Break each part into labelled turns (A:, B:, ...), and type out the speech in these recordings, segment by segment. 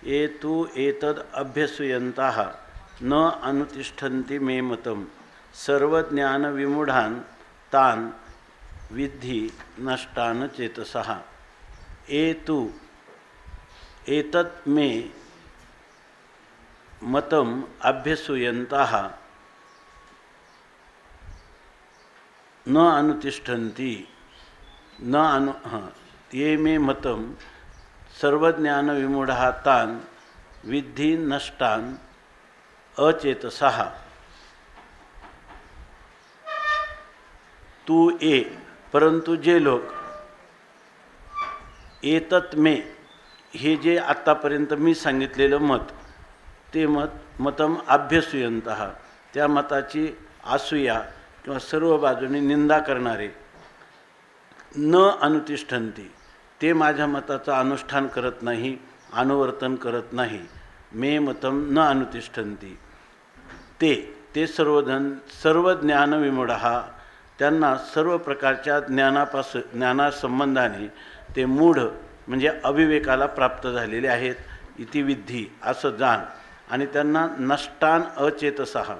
A: ये तु एतद् अभ्यसूयन्तः न अनुतिष्ठन्ति मे मतं सर्वज्ञानविमूढान् तान् विद्धि नष्टान् चेतसः। ये तु एतत् मे मतम् अभ्यसूयन्तः न अनुतिष्ठन्ति ये मे मतं सर्वज्ञानविमूढाः तान् विद्धि नष्टान् अचेतसः। तू ए परंतु जे लोक एतत् मे हे जे आत्तापर्यंत मी सांगितलेलं मत ते मतम अभ्यसूयन्तः त्या मताची असूया किंवा सर्व बाजूने निंदा करणारे न अनुतिष्ठन्ति ते माझ्या मताचं अनुष्ठान करत नाही, अनुवर्तन करत नाही। मे मतम न अनुतिष्ठन्ति ते सर्व ज्ञानविमूढः त्यांना सर्व प्रकारच्या ज्ञानासंबंधाने ते मूढ म्हणजे अविवेकाला प्राप्त झालेले आहेत। इति विद्धी असं जाण आणि त्यांना नष्टान अचेतसः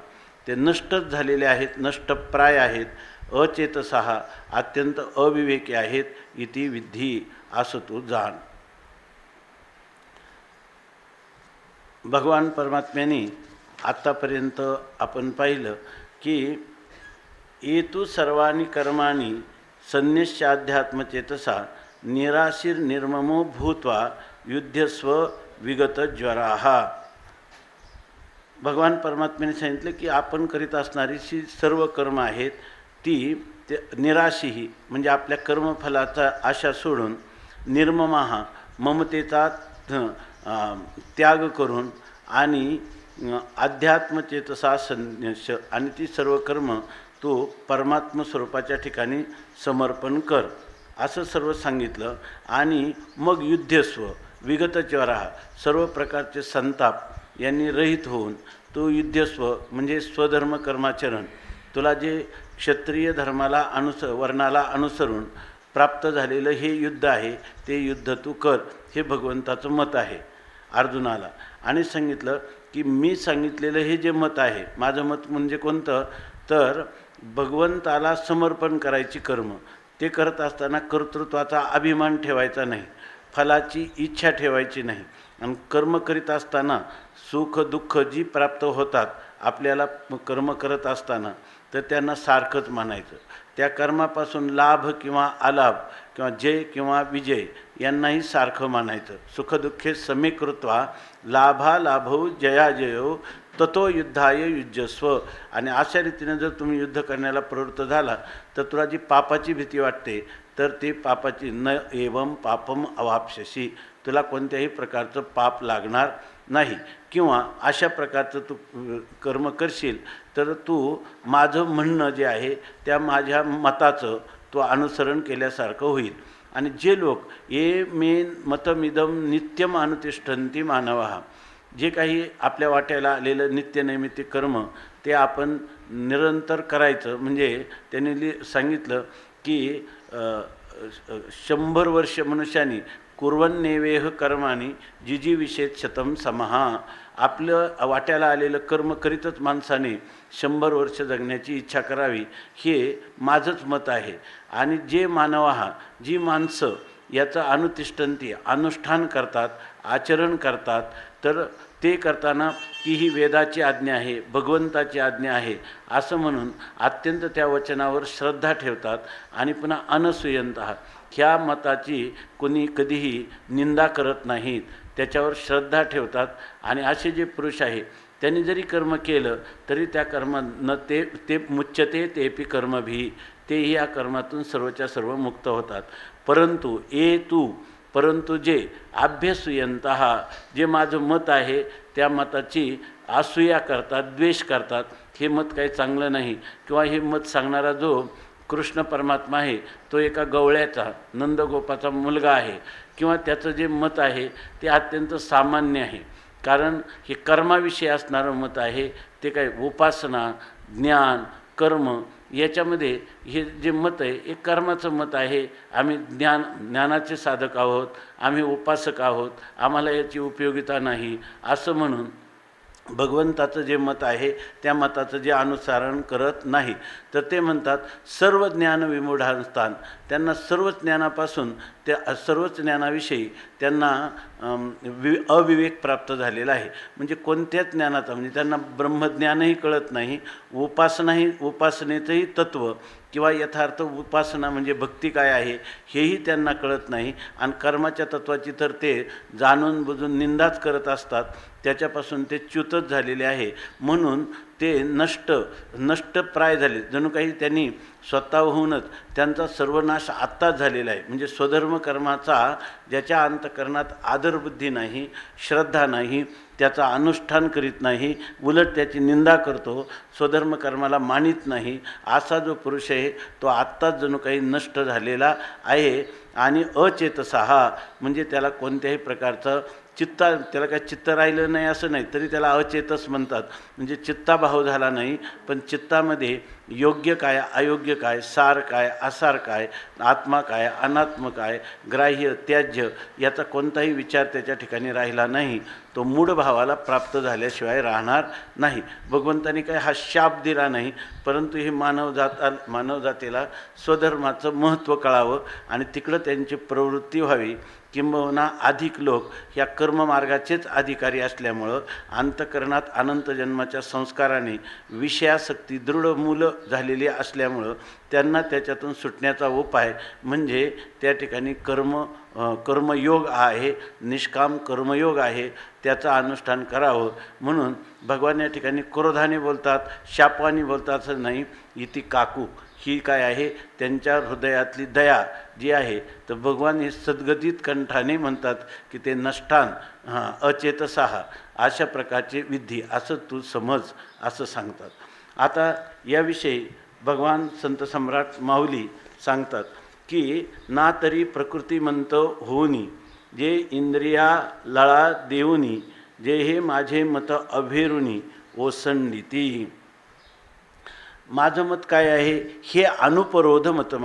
A: ते नष्टच झालेले आहेत, नष्टप्राय आहेत। अचेतसः अत्यंत अविवेकी आहेत। इति विद्धी असं तू जाण। भगवान परमात्म्याने आत्तापर्यंत आपण पाहिलं की एतु सर्वाणि कर्माणि संन्यस्याध्यात्मचेतसा निराशीर्निर्ममो भूत्वा युध्यस्व विगतज्वराः। भगवान परमात्म्याने सांगितलं की आपण करीत असणारी सर्व कर्म आहेत ती निराशी म्हणजे आपल्या कर्मफलाचा आशा सोडून निर्ममः ममतेचा त्याग करून आणि अध्यात्मचेतसा संन्यास आणि ती सर्व कर्म तो परमात्म स्वरूपाच्या ठिकाणी समर्पण कर असं सर्व सांगितलं। आणि मग युद्धस्व विगतज्वराः सर्व प्रकारचे संताप यांनी रहित होऊन तो युद्धस्व म्हणजे स्वधर्म कर्माचरण तुला जे क्षत्रिय धर्माला वर्णाला अनुसरून प्राप्त झालेलं हे युद्ध आहे ते युद्ध तू कर हे भगवंताचं मत आहे अर्जुनाला। आणि सांगितलं की मी सांगितलेलं हे जे मत आहे माझं मत म्हणजे कोणतं तर भगवंताला समर्पण करायची कर्म ते करत असताना कर्तृत्वाचा अभिमान ठेवायचा नाही, फलाची इच्छा ठेवायची नाही। आणि कर्म करीत असताना सुख दुःख जी प्राप्त होतात आपल्याला कर्म करत असताना तर त्यांना सारखंच मानायचं। त्या कर्मापासून लाभ किंवा अलाभ किंवा जय किंवा विजय यांनाही सारखं मानायचं। सुखदुःखे समीकृत्वा लाभालाभौ जयाजयो ततो युद्धाय युज्यस्व। आणि अशा रीतीने जर तुम्ही युद्ध करण्याला प्रवृत्त झाला तर तुला जी पापाची भीती वाटते तर ते पापाची न एवं पापम अवाप्स्यसि तुला कोणत्याही प्रकारचं पाप लागणार नाही। किंवा अशा प्रकारचं तू कर्म करशील तर तू माझं म्हणणं जे आहे त्या माझ्या मताचं तो अनुसरण केल्यासारखं होईल। आणि जे लोक ये मे मतमिदम नित्यम अनुतिष्ठन्ति मानवः जे काही आपल्या वाट्याला आलेलं नित्यनैमित्तिक कर्म ते आपण निरंतर करायचं। म्हणजे त्यांनी सांगितलं की 100 वर्ष मनुष्यानी कुर्वन्नेवेह कर्माणी जिजीविषेत शतम समहा आपलं वाट्याला आलेलं कर्म करीतच माणसाने 100 वर्ष जगण्याची इच्छा करावी हे माझंच मत आहे। आणि जे मानवः जी माणसं याचं अनुतिष्ठन्ति अनुष्ठान करतात आचरण करतात तर ते करताना ती ही वेदाची आज्ञा आहे भगवंताची आज्ञा आहे असं म्हणून अत्यंत त्या वचनावर श्रद्धा ठेवतात आणि पुन्हा अनसूयन्तः ह्या मताची कोणी कधीही निंदा करत नाहीत, त्याच्यावर श्रद्धा ठेवतात। आणि असे जे पुरुष आहे त्यांनी जरी कर्म केलं तरी त्या कर्मानं ते मुच्यते तेपि कर्मभी तेही या कर्मातून सर्वच्या सर्व मुक्त होतात। परंतु जे अभ्यसूयन्तः जे माझं मत आहे त्या मताची असूया करतात, द्वेष करतात, हे मत काही चांगलं नाही। किंवा हे मत सांगणारा जो कृष्ण परमात्मा आहे तो एका गवळ्याचा नंदगोपाचा मुलगा आहे किंवा त्याचं जे मत आहे ते अत्यंत सामान्य आहे। कारण हे कर्माविषयी असणारं मत आहे ते काय उपासना ज्ञान कर्म याच्यामध्ये हे जे मत आहे एक कर्माचं मत आहे. आम्ही ज्ञानाचे साधक आहोत, आम्ही उपासक आहोत, आम्हाला याची उपयोगिता नाही असं म्हणून भगवंताचं जे मत आहे त्या मताचं जे अनुसरण करत नाही. तर ते म्हणतात सर्व ज्ञान विमूढांस्थान, त्यांना सर्वच ज्ञानापासून त्या सर्वच ज्ञानाविषयी त्यांना अविवेक प्राप्त झालेला आहे. म्हणजे कोणत्याच ज्ञानाचा, म्हणजे त्यांना ब्रह्मज्ञानही कळत नाही, उपासनेचंही तत्त्व किंवा यथार्थ उपासना म्हणजे भक्ती काय आहे हेही त्यांना कळत नाही. आणि कर्माच्या तत्त्वाची तर ते जाणून बुजून निंदाच करत असतात, त्याच्यापासून ते च्युतच झालेले आहे. म्हणून ते नष्टप्राय झाले, जणू काही त्यांनी स्वतःहूनच त्यांचा सर्वनाश आत्ताच झालेला आहे. म्हणजे स्वधर्म कर्माचा ज्याच्या अंतःकरणात आदरबुद्धी नाही, श्रद्धा नाही, त्याचा अनुष्ठान करीत नाही, उलट त्याची निंदा करतो, स्वधर्म कर्माला मानित नाही, असा जो पुरुष आहे तो आत्ताच जणू काही नष्ट झालेला आहे. आणि अचेतसहा म्हणजे त्याला कोणत्याही प्रकारचं त्याला काय चित्त राहिलं नाही असं नाही, तरी त्याला अचेतस म्हणतात. म्हणजे चित्ताभाव झाला नाही, पण चित्तामध्ये योग्य काय, अयोग्य काय, सार काय, असार काय, आत्मा काय, अनात्म काय, ग्राह्य त्याज्य याचा कोणताही विचार त्याच्या ठिकाणी राहिला नाही. तो मूढ भावाला प्राप्त झाल्याशिवाय राहणार नाही. भगवंतानी काय हा शाप दिला नाही, परंतु हे मानवजातीला स्वधर्माचं महत्त्व कळावं आणि तिकडं त्यांची प्रवृत्ती व्हावी. किंबहुना अधिक लोक या कर्ममार्गाचेच अधिकारी असल्यामुळं अंतःकरणात अनंत जन्माच्या संस्काराने विषयासक्ती दृढ मूल झालेली असल्यामुळं त्यांना त्याच्यातून सुटण्याचा उपाय म्हणजे त्या ठिकाणी कर्मयोग आहे, निष्काम कर्मयोग आहे, त्याचं अनुष्ठान करावं. म्हणून भगवान या ठिकाणी क्रोधाने बोलतात, शापाने बोलतात असं नाही. इति काकू ही काय आहे, त्यांच्या हृदयातली दया जी आहे. तर भगवान हे सद्गदित कंठाने म्हणतात की ते नष्टान अचेतसहा अशा प्रकारचे विधी असं तू समज असं सांगतात. आता याविषयी भगवान संत सम्राट माऊली सांगतात की ना तरी प्रकृतिमंत होऊनी, जे इंद्रिया लळा देऊनी, जे हे माझे मत अभेरुनी ओसंडिती. माझं मत काय आहे, हे अनुपरोध मत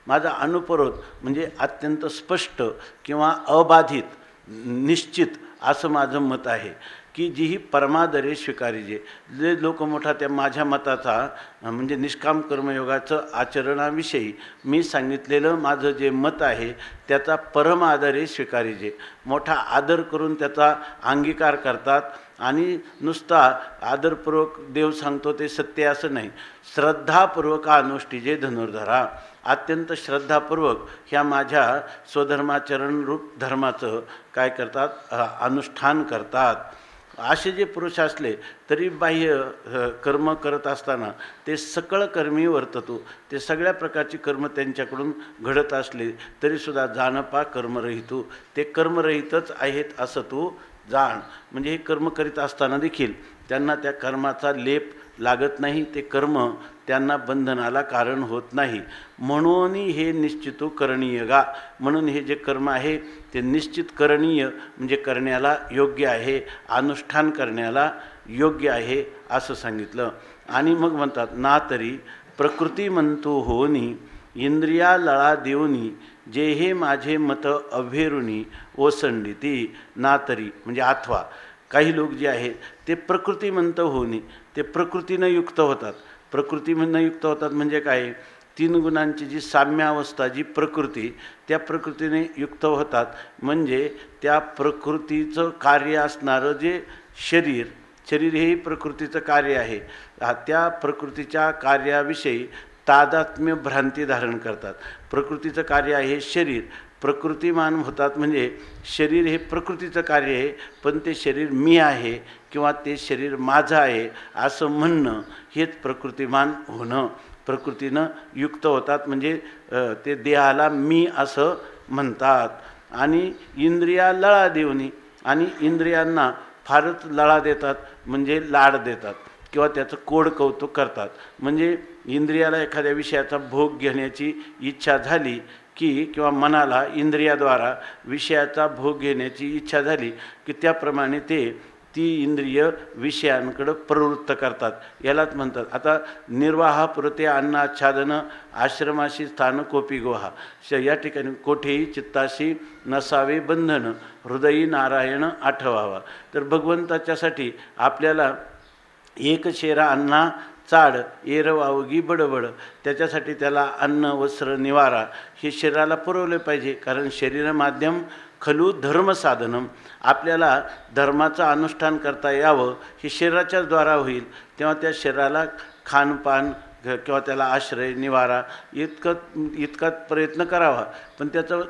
A: माझा अनुपरोध म्हणजे अत्यंत स्पष्ट किंवा अबाधित निश्चित असं माझं मत आहे की जी ही परमादरे स्वीकारीजे. जे लोक मोठा त्या माझ्या मताचा म्हणजे निष्काम कर्मयोगाचं आचरणाविषयी मी सांगितलेलं माझं जे मत आहे त्याचा परमादरे स्वीकारीजे, मोठा आदर करून त्याचा अंगीकार करतात. आणि नुसता आदरपूर्वक देव सांगतो ते सत्य असं नाही, श्रद्धापूर्वक अनुष्ठीजे धनुर्धरा, अत्यंत श्रद्धापूर्वक ह्या माझ्या स्वधर्माचरण रूप धर्माचं काय करतात, अनुष्ठान करतात. असे जे पुरुष असले तरी बाह्य कर्म करत असताना ते सकळ कर्मी वर्ततो, ते सगळ्या प्रकारची कर्म त्यांच्याकडून घडत असले तरीसुद्धा जानपा कर्मरहितो, ते कर्मरहितच आहेत असं तू जाण. म्हणजे हे कर्म करीत असताना देखील त्यांना त्या कर्माचा लेप लागत नाही, ते कर्म त्यांना बंधनाला कारण होत नाही. म्हणून हे निश्चितो करणीय गा, म्हणून हे जे कर्म आहे ते निश्चित करणीय म्हणजे करण्याला योग्य आहे, अनुष्ठान करण्याला योग्य आहे असं सांगितलं. आणि मग म्हणतात ना तरी प्रकृती म्हणतो होनी, इंद्रिया लळा देऊनी, जे हे माझे मत अभेरुनी ओसंडिती. ना तरी म्हणजे अथवा काही लोक जे आहेत ते प्रकृतिमंत होणे, ते प्रकृतीनं युक्त होतात. प्रकृतीमधनं युक्त होतात म्हणजे काय, तीन गुणांची जी साम्यावस्था जी प्रकृती, त्या प्रकृतीने युक्त होतात. म्हणजे त्या प्रकृतीचं कार्य असणारं जे शरीर हेही प्रकृतीचं कार्य आहे, त्या प्रकृतीच्या कार्याविषयी तादात्म्य भ्रांती धारण करतात. प्रकृतीचं कार्य आहे शरीर, प्रकृतिमान होतात म्हणजे शरीर हे प्रकृतीचं कार्य आहे, पण ते शरीर मी आहे किंवा ते शरीर माझं आहे असं म्हणणं हेच प्रकृतिमान होणं. प्रकृतीनं युक्त होतात म्हणजे ते देहाला मी असं म्हणतात. आणि इंद्रिया लळा देऊनी, आणि इंद्रियांना फारच लळा देतात म्हणजे लाड देतात किंवा त्याचं कोड कौतुक करतात. म्हणजे इंद्रियाला एखाद्या विषयाचा भोग घेण्याची इच्छा झाली की किंवा मनाला इंद्रियाद्वारा विषयाचा भोग घेण्याची इच्छा झाली की त्याप्रमाणे ते ती इंद्रिय विषयांकडं प्रवृत्त करतात, यालाच म्हणतात. आता निर्वाहापुरते अन्नाच्छादन आश्रमाशी स्थान कोपी गोहा, या ठिकाणी कोठेही चित्ताशी नसावे बंधन, हृदयी नारायण आठवावा. तर भगवंताच्यासाठी आपल्याला एक शेरा अन्ना चाड एरवावगी बडबड, त्याच्यासाठी त्याला अन्न वस्त्र निवारा हे शरीराला पुरवले पाहिजे. कारण शरीर माध्यम खलू धर्मसाधनम, आपल्याला धर्माचं अनुष्ठान करता यावं हे शरीराच्याच द्वारा होईल. तेव्हा त्या शरीराला खानपान किंवा त्याला आश्रय निवारा इतका प्रयत्न करावा. पण त्याचं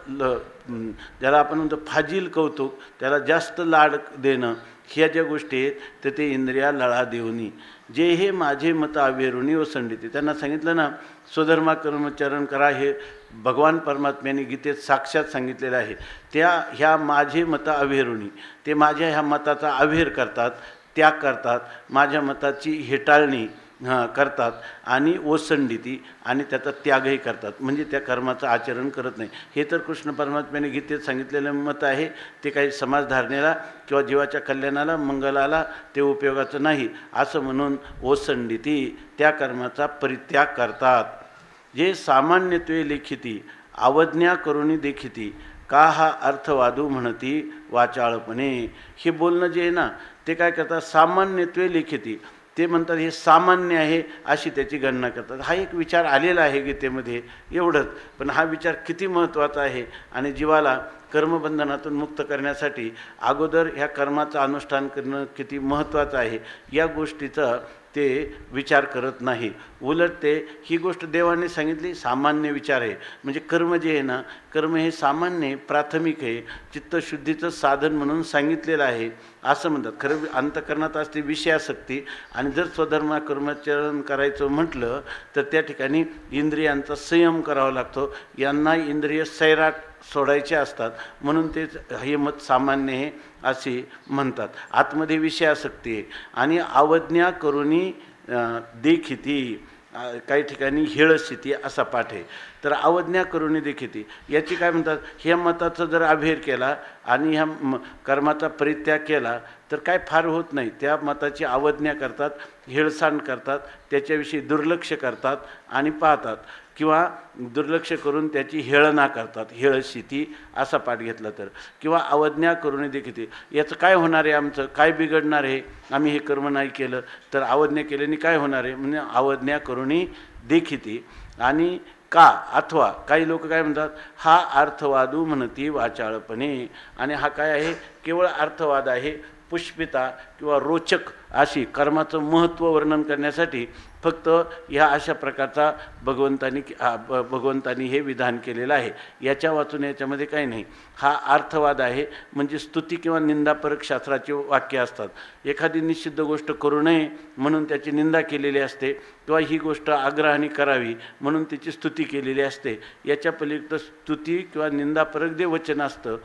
A: ज्याला आपण म्हणतो फाजील कौतुक, त्याला जास्त लाड देणं, ह्या ज्या गोष्टी आहेत तर ते इंद्रिया लळा देऊनी. जे हे माझे मत आवेरुणी ओसंडिते, त्यांना सांगितलं ना स्वधर्मा कर्मचरण करा, हे भगवान परमात्म्याने गीतेत साक्षात सांगितलेलं आहे. ह्या माझे मत अवेरुणी, ते माझ्या ह्या मताचा अवेर करतात, त्याग करतात, माझ्या मताची हेटाळणी करतात आणि ओसंडिती आणि त्याचा त्यागही करतात, म्हणजे त्या कर्माचं आचरण करत नाही. हे तर कृष्ण परमात्म्याने गीतेत सांगितलेलं मत आहे. ते काही समाजधारणेला किंवा जीवाच्या कल्याणाला मंगलाला ते उपयोगाचं नाही असं म्हणून ओसंडिती त्या कर्माचा परित्याग करतात. जे सामान्यत्वे लेखिती अवज्ञा करुणी देखिती, का हा अर्थवादू म्हणती वाचाळपणे. हे बोलणं जे आहे ना ते काय करतात, सामान्यत्वे लेखिती, ते म्हणतात हे सामान्य आहे अशी त्याची गणना करतात. हा एक विचार आलेला आहे गीतेमध्ये एवढंच, पण हा विचार किती महत्त्वाचा आहे आणि जीवाला कर्मबंधनातून मुक्त करण्यासाठी अगोदर ह्या कर्माचं अनुष्ठान करणं किती महत्त्वाचं आहे या गोष्टीचा ते विचार करत नाही. उलट ते ही गोष्ट देवाने सांगितली सामान्य विचार आहे. म्हणजे कर्म जे आहे ना, कर्म हे सामान्य प्राथमिक आहे, चित्तशुद्धीचं साधन म्हणून सांगितलेलं आहे असं म्हणतात. खरं अंतःकरणात असते विषयासक्ती, आणि जर स्वधर्म कर्माचरण करायचं म्हटलं तर त्या ठिकाणी इंद्रियांचा संयम करावा लागतो. यांना इंद्रिय सैराट सोडायचे असतात, म्हणून ते हे मत सामान्य आहे असे म्हणतात. आतमध्ये विषयासक्ती आहे. आणि अवज्ञा करुणी देखिती, काही ठिकाणी हेळस्थिती असा पाठ आहे. तर अवज्ञा करुणी देखिती याची काय म्हणतात, ह्या मताचा जर अभेर केला आणि ह्या कर्माचा परित्याग केला तर काय फार होत नाही. त्या मताची अवज्ञा करतात, हेळसांड करतात, त्याच्याविषयी दुर्लक्ष करतात आणि पाहतात, किंवा दुर्लक्ष करून त्याची हेळना करतात, हेळस्थिती असा पाठ घेतला तर. किंवा अवज्ञा करुणी देखिती, याचं काय होणार आहे, आमचं काय बिघडणार आहे, आम्ही हे कर्म नाही केलं तर अवज्ञा केल्याने काय होणार आहे, म्हणजे अवज्ञा करुणी देखिती. आणि का अथवा काही लोक काय म्हणतात, हा अर्थवादू म्हणती वाचाळपणे. आणि हा काय आहे, केवळ अर्थवाद आहे, पुष्पिता किंवा रोचक अशी कर्माचं महत्त्व वर्णन करण्यासाठी फक्त ह्या अशा प्रकारचा भगवंतानी हे विधान केलेलं आहे. याच्या वाचून याच्यामध्ये काही नाही. हा अर्थवाद आहे, म्हणजे स्तुती किंवा निंदापरक शास्त्राचे वाक्य असतात. एखादी निषिद्ध गोष्ट करू नये म्हणून त्याची निंदा केलेली असते, किंवा ही गोष्ट आग्रहाने करावी म्हणून त्याची स्तुती केलेली असते. याच्या पलीकडे स्तुती किंवा निंदापरक जे वचन असतं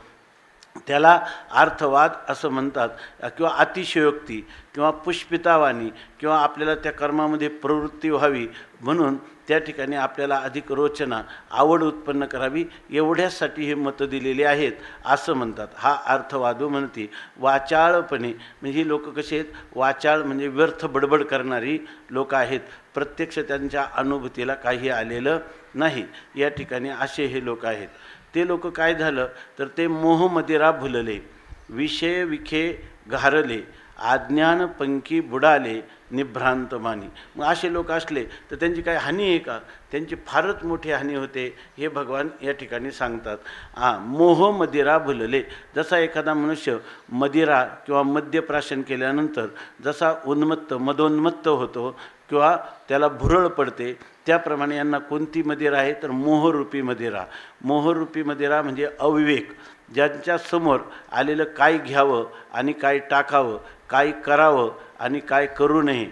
A: त्याला अर्थवाद असं म्हणतात. किंवा अतिशयोक्ती किंवा पुष्पितावाणी, किंवा आपल्याला त्या कर्मामध्ये प्रवृत्ती व्हावी म्हणून त्या ठिकाणी आपल्याला अधिक रोचना आवड उत्पन्न करावी एवढ्यासाठी हे मतं दिलेली आहेत असं म्हणतात. हा अर्थवादू म्हणते. वाचाळपणे म्हणजे ही लोक कशी आहेत, वाचाळ म्हणजे व्यर्थ बडबड करणारी लोक आहेत, प्रत्यक्ष त्यांच्या अनुभूतीला काही आलेलं नाही. या ठिकाणी असे हे लोक आहेत. ते लोक काय झालं तर ते मोहमदिरा भुलले, विषय विखे घारले, अज्ञान पंखी बुडाले, निभ्रांत मानी. मग असे लोक असले तर त्यांची काय हानी आहे का, त्यांची फारच मोठी हानी होते हे भगवान या ठिकाणी सांगतात. मोहमदिरा भुलले, जसा एखादा मनुष्य मदिरा किंवा मद्यप्राशन केल्यानंतर जसा मदोन्मत्त होतो किंवा त्याला भुरळ पडते, त्याप्रमाणे यांना कोणती मदिरा आहे तर मोहरूपी मदिरा. मोहरूपी मदिरा म्हणजे अविवेक, ज्यांच्या समोर आलेलं काय घ्यावं आणि काय टाकावं, काय करावं आणि काय करू नये,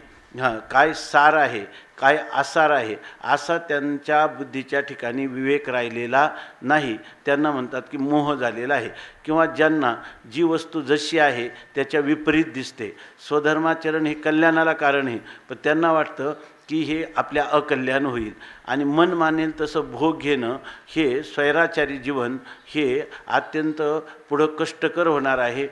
A: काय सार आहे काय आसार आहे, असा त्यांच्या बुद्धीच्या ठिकाणी विवेक राहिलेला नाही. त्यांना म्हणतात की मोह झालेला आहे. किंवा ज्यांना जी वस्तू जशी आहे त्याच्या विपरीत दिसते. स्वधर्माचरण हे कल्याणाला कारण आहे, पण त्यांना वाटतं की हे आपल्या अकल्याण होईल. आणि मन मानेल तसं भोग घेणं हे स्वैराचारी जीवन हे अत्यंत पुढं कष्टकर होणार आहे.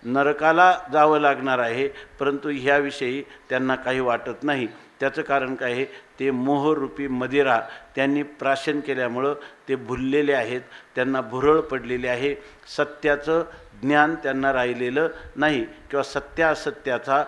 A: नरकाला जावं लागणार आहे. परंतु ह्याविषयी त्यांना काही वाटत नाही. त्याचं कारण काय आहे? ते मोहरूपी मदिरा त्यांनी प्राशन केल्यामुळं ते भुललेले आहेत, त्यांना भुरळ पडलेले आहे. सत्याचं ज्ञान त्यांना राहिलेलं नाही किंवा सत्यासत्याचा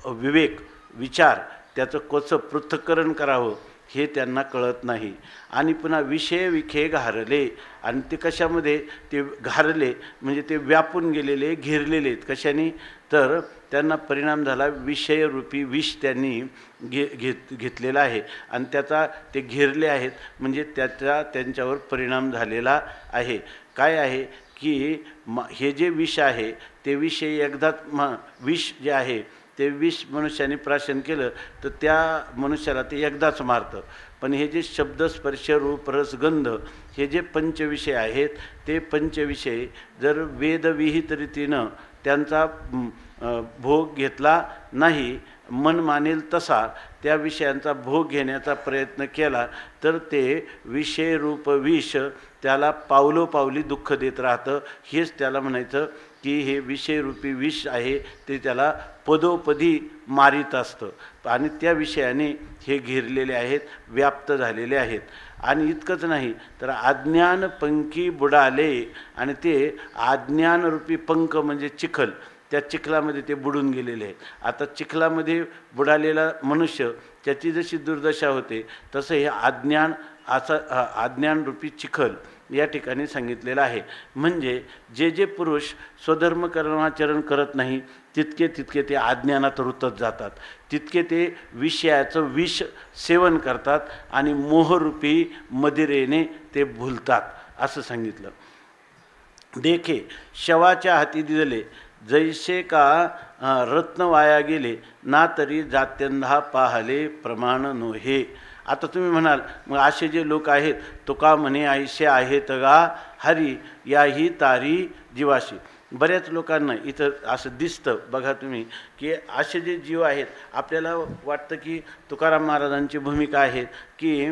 A: विवेक विचार त्याचं कसं पृथक्करण करावं हे त्यांना कळत नाही. आणि पुन्हा विषय विखे घारले. आणि ते कशामध्ये ते घारले म्हणजे ते व्यापून गेलेले, घेरलेले आहेत. कशाने? तर त्यांना परिणाम झाला विषयरूपी विष त्यांनी घेतलेला आहे आणि त्याचा ते घेरले आहेत म्हणजे त्यांच्यावर परिणाम झालेला आहे. काय आहे की हे जे विष आहे ते विष एकदाच विष जे आहे ते विष मनुष्याने प्राशन केलं तर त्या मनुष्याला ते एकदाच मारतं. पण हे जे शब्द स्पर्श रूप रस गंध हे जे पंचविषय आहेत ते पंचविषय जर वेदविहित रीतीनं त्यांचा भोग घेतला नाही, मन मानेल तसा त्या विषयांचा भोग घेण्याचा प्रयत्न केला तर ते विषय रूप विष त्याला पावलोपावली दुःख देत राहतं. हेच त्याला म्हणायचं की हे विषयरूपी विष आहे ते त्याला पदोपदी मारित असतं. आणि त्या विषयाने हे घेरलेले आहेत, व्याप्त झालेले आहेत. आणि इतकंच नाही तर अज्ञान पंखी बुडाले. आणि ते अज्ञानरूपी पंख म्हणजे चिखल, त्या चिखलामध्ये ते बुडून गेलेले आहेत. आता चिखलामध्ये बुडालेला मनुष्य त्याची जशी दुर्दशा होते तसं हे अज्ञानरूपी चिखल या ठिकाणी सांगितलेलं आहे. म्हणजे जे जे पुरुष स्वधर्म कर्माचरण करत नाही तितके ते अज्ञानात रुतत जातात, तितके ते विषयाचं विष सेवन करतात आणि मोहरूपी मदिरेने ते भुलतात असं सांगितलं. देखे शवाच्या हाती दिले जैसे का रत्न वाया गेले ना तरी जात्यंधा पाहले प्रमाण नोहे. आता तुम्ही म्हणाल मग असे जे लोक आहेत तुका म्हणे ऐसे आहेत गा हरी याही तारी जीवाशी. बऱ्याच लोकांना इथं असं दिसतं बघा तुम्ही की असे जे जीव आहेत आपल्याला वाटतं की तुकाराम महाराजांची भूमिका आहे की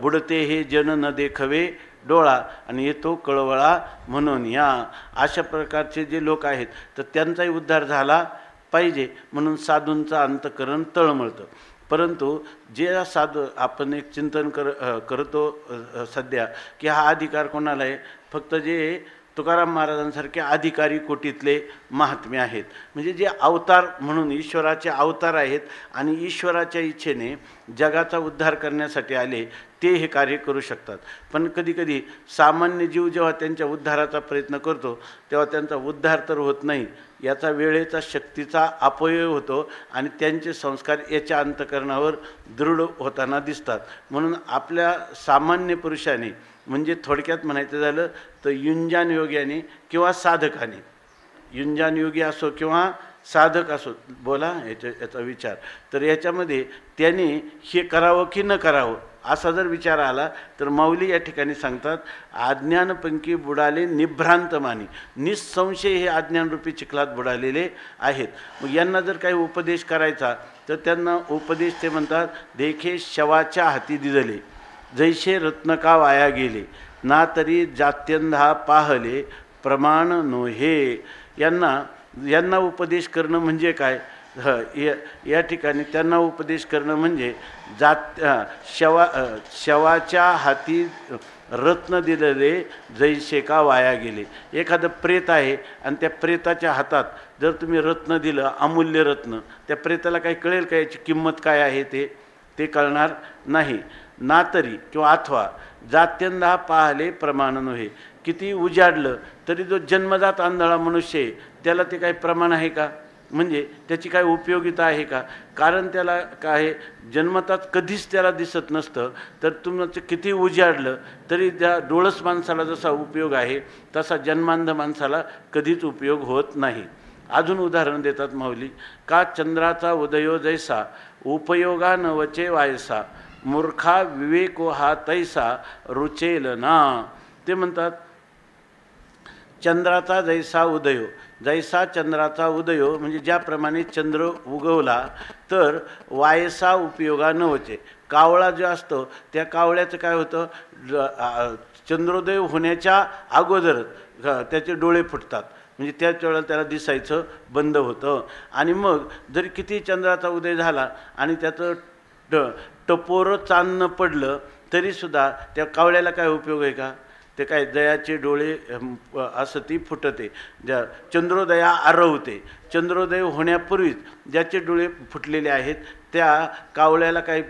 A: बुडते हे जन न देखवे डोळा आणि येतो कळवळा म्हणून या. अशा प्रकारचे जे लोक आहेत तर त्यांचाही उद्धार झाला पाहिजे म्हणून साधूंचं अंतकरण तळमळतं. परंतु जे साधू आपण एक चिंतन करतो सध्या की हा अधिकार कोणाला आहे? फक्त जे तुकाराम महाराजांसारखे अधिकारी कोटीतले महात्मे आहेत, म्हणजे जे अवतार म्हणून ईश्वराचे अवतार आहेत आणि ईश्वराच्या इच्छेने जगाचा उद्धार करण्यासाठी आले ते हे कार्य करू शकतात. पण कधीकधी सामान्य जीव जेव्हा त्यांच्या उद्धाराचा प्रयत्न करतो तेव्हा त्यांचा उद्धार तर होत नाही, याचा वेळेचा शक्तीचा अपव्यय होतो आणि त्यांचे संस्कार याच्या अंतकरणावर दृढ होताना दिसतात. म्हणून आपल्या सामान्य पुरुषाने म्हणजे थोडक्यात म्हणायचं झालं तर युंजान योग्याने किंवा साधकाने, युंजान योगी असो किंवा साधक असो, बोला याचा विचार तर याच्यामध्ये त्याने हे करावं की न करावं असा जर विचार आला तर माऊली या ठिकाणी सांगतात अज्ञानपंकी बुडाले निभ्रांत मानी. निसंशय हे अज्ञानरूपी चिखलात बुडालेले आहेत. मग यांना जर काही उपदेश करायचा तर त्यांना उपदेश ते म्हणतात देखे शवाच्या हाती दिले जैसे रत्नका वाया गेले ना तरी जात्यंधा पाहले प्रमाण नोहे. यांना उपदेश करणं म्हणजे काय? या ठिकाणी त्यांना उपदेश करणं म्हणजे शवाच्या हाती रत्न दिलेले जैसे का वाया गेले. एखादं प्रेत आहे आणि त्या प्रेताच्या हातात जर तुम्ही रत्न दिलं, अमूल्य रत्न, त्या प्रेताला काही कळेल का याची किंमत काय आहे? ते कळणार नाही. ना तरी किंवा अथवा जात्यंधा पाहले प्रमाण नव्हे. किती उजाडलं तरी जो जन्मजात आंधळा मनुष्य आहे त्याला ते काही प्रमाण आहे का? म्हणजे त्याची काय उपयोगिता आहे का? कारण त्याला काय जन्मतात कधीच त्याला दिसत नसतं. तर तुमचं किती उजाडलं तरी त्या डोळस माणसाला जसा उपयोग आहे तसा जन्मांध माणसाला कधीच उपयोग होत नाही. अजून उदाहरण देतात माऊली का चंद्राचा उदयो जैसा उपयोगा न वचे वायसा मूर्खा विवेको हा तैसा रुचेल ना. ते म्हणतात चंद्राचा जैसा उदयो, जैसा चंद्राचा उदयो म्हणजे ज्याप्रमाणे चंद्र उगवला तर वायसा उपयोगा नवचे. कावळा जो असतो त्या कावळ्याचं काय होतं, चंद्रोदय होण्याच्या अगोदरच त्याचे डोळे फुटतात, म्हणजे त्याच वेळेला त्याला दिसायचं बंद होतं. आणि मग जरी किती चंद्राचा उदय झाला आणि त्याचं टपोरं चांदणं पडलं तरीसुद्धा त्या कावळ्याला काय उपयोग आहे का? ते काय दयाचे डोळे असं ती फुटते, ज्या चंद्रोदया आरवते. चंद्रोदय होण्यापूर्वीच ज्याचे डोळे फुटलेले आहेत त्या कावळ्याला काही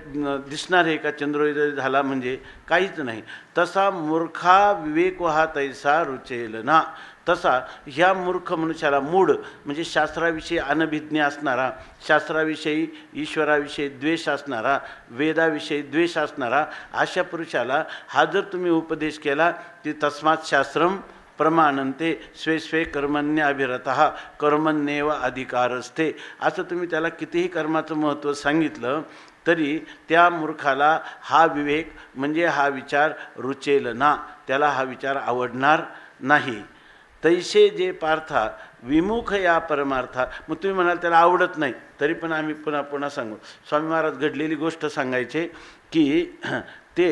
A: दिसणार आहे का चंद्रोदय झाला म्हणजे? काहीच नाही. तसा मूर्खा विवेक वहा तैसा रुचेल ना. तसा ह्या मूर्ख मनुष्याला, मूढ म्हणजे शास्त्राविषयी अनभिज्ञ असणारा, शास्त्राविषयी ईश्वराविषयी द्वेष असणारा, वेदाविषयी द्वेष असणारा अशा पुरुषाला हा जर तुम्ही उपदेश केला की तस्मात् शास्त्रम प्रमाणन्ते स्वे स्वे कर्मण्य अभिरतः कर्मण्येव अधिकारस्ते, असं तुम्ही त्याला कितीही कर्माचं महत्त्व सांगितलं तरी त्या मूर्खाला हा विवेक म्हणजे हा विचार रुचेल ना, त्याला हा विचार आवडणार नाही. तैसे जे पार्था विमुख या परमार्था. मग तुम्ही म्हणाल त्याला आवडत नाही, तरी पण आम्ही पुन्हा पुन्हा सांगू. स्वामी महाराज घडलेली गोष्ट सांगायचे की ते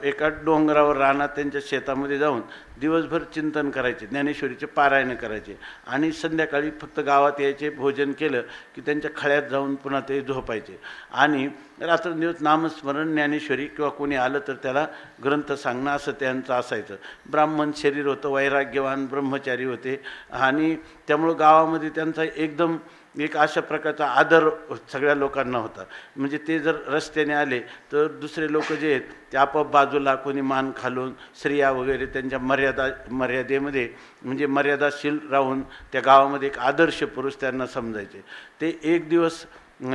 A: एका डोंगरावर रानात त्यांच्या शेतामध्ये जाऊन दिवसभर चिंतन करायचे, ज्ञानेश्वरीचे पारायण करायचे आणि संध्याकाळी फक्त गावात यायचे, भोजन केलं की त्यांच्या खळ्यात जाऊन पुन्हा ते झोपायचे आणि रात्रंदिवस नामस्मरण, ज्ञानेश्वरी किंवा कोणी आलं तर त्याला ग्रंथ सांगणं असं त्यांचं असायचं. ब्राह्मण शरीर होतं, वैराग्यवान ब्रह्मचारी होते आणि त्यामुळं गावामध्ये त्यांचा एकदम एक अशा प्रकारचा आदर सगळ्या लोकांना होता. म्हणजे ते जर रस्त्याने आले तर दुसरे लोक जे आहेत ते आपोआप बाजूला, कोणी मान खालून, स्त्रिया वगैरे त्यांच्या मर्यादेमध्ये म्हणजे मर्यादाशील राहून त्या गावामध्ये एक आदर्श पुरुष त्यांना समजायचे. ते एक दिवस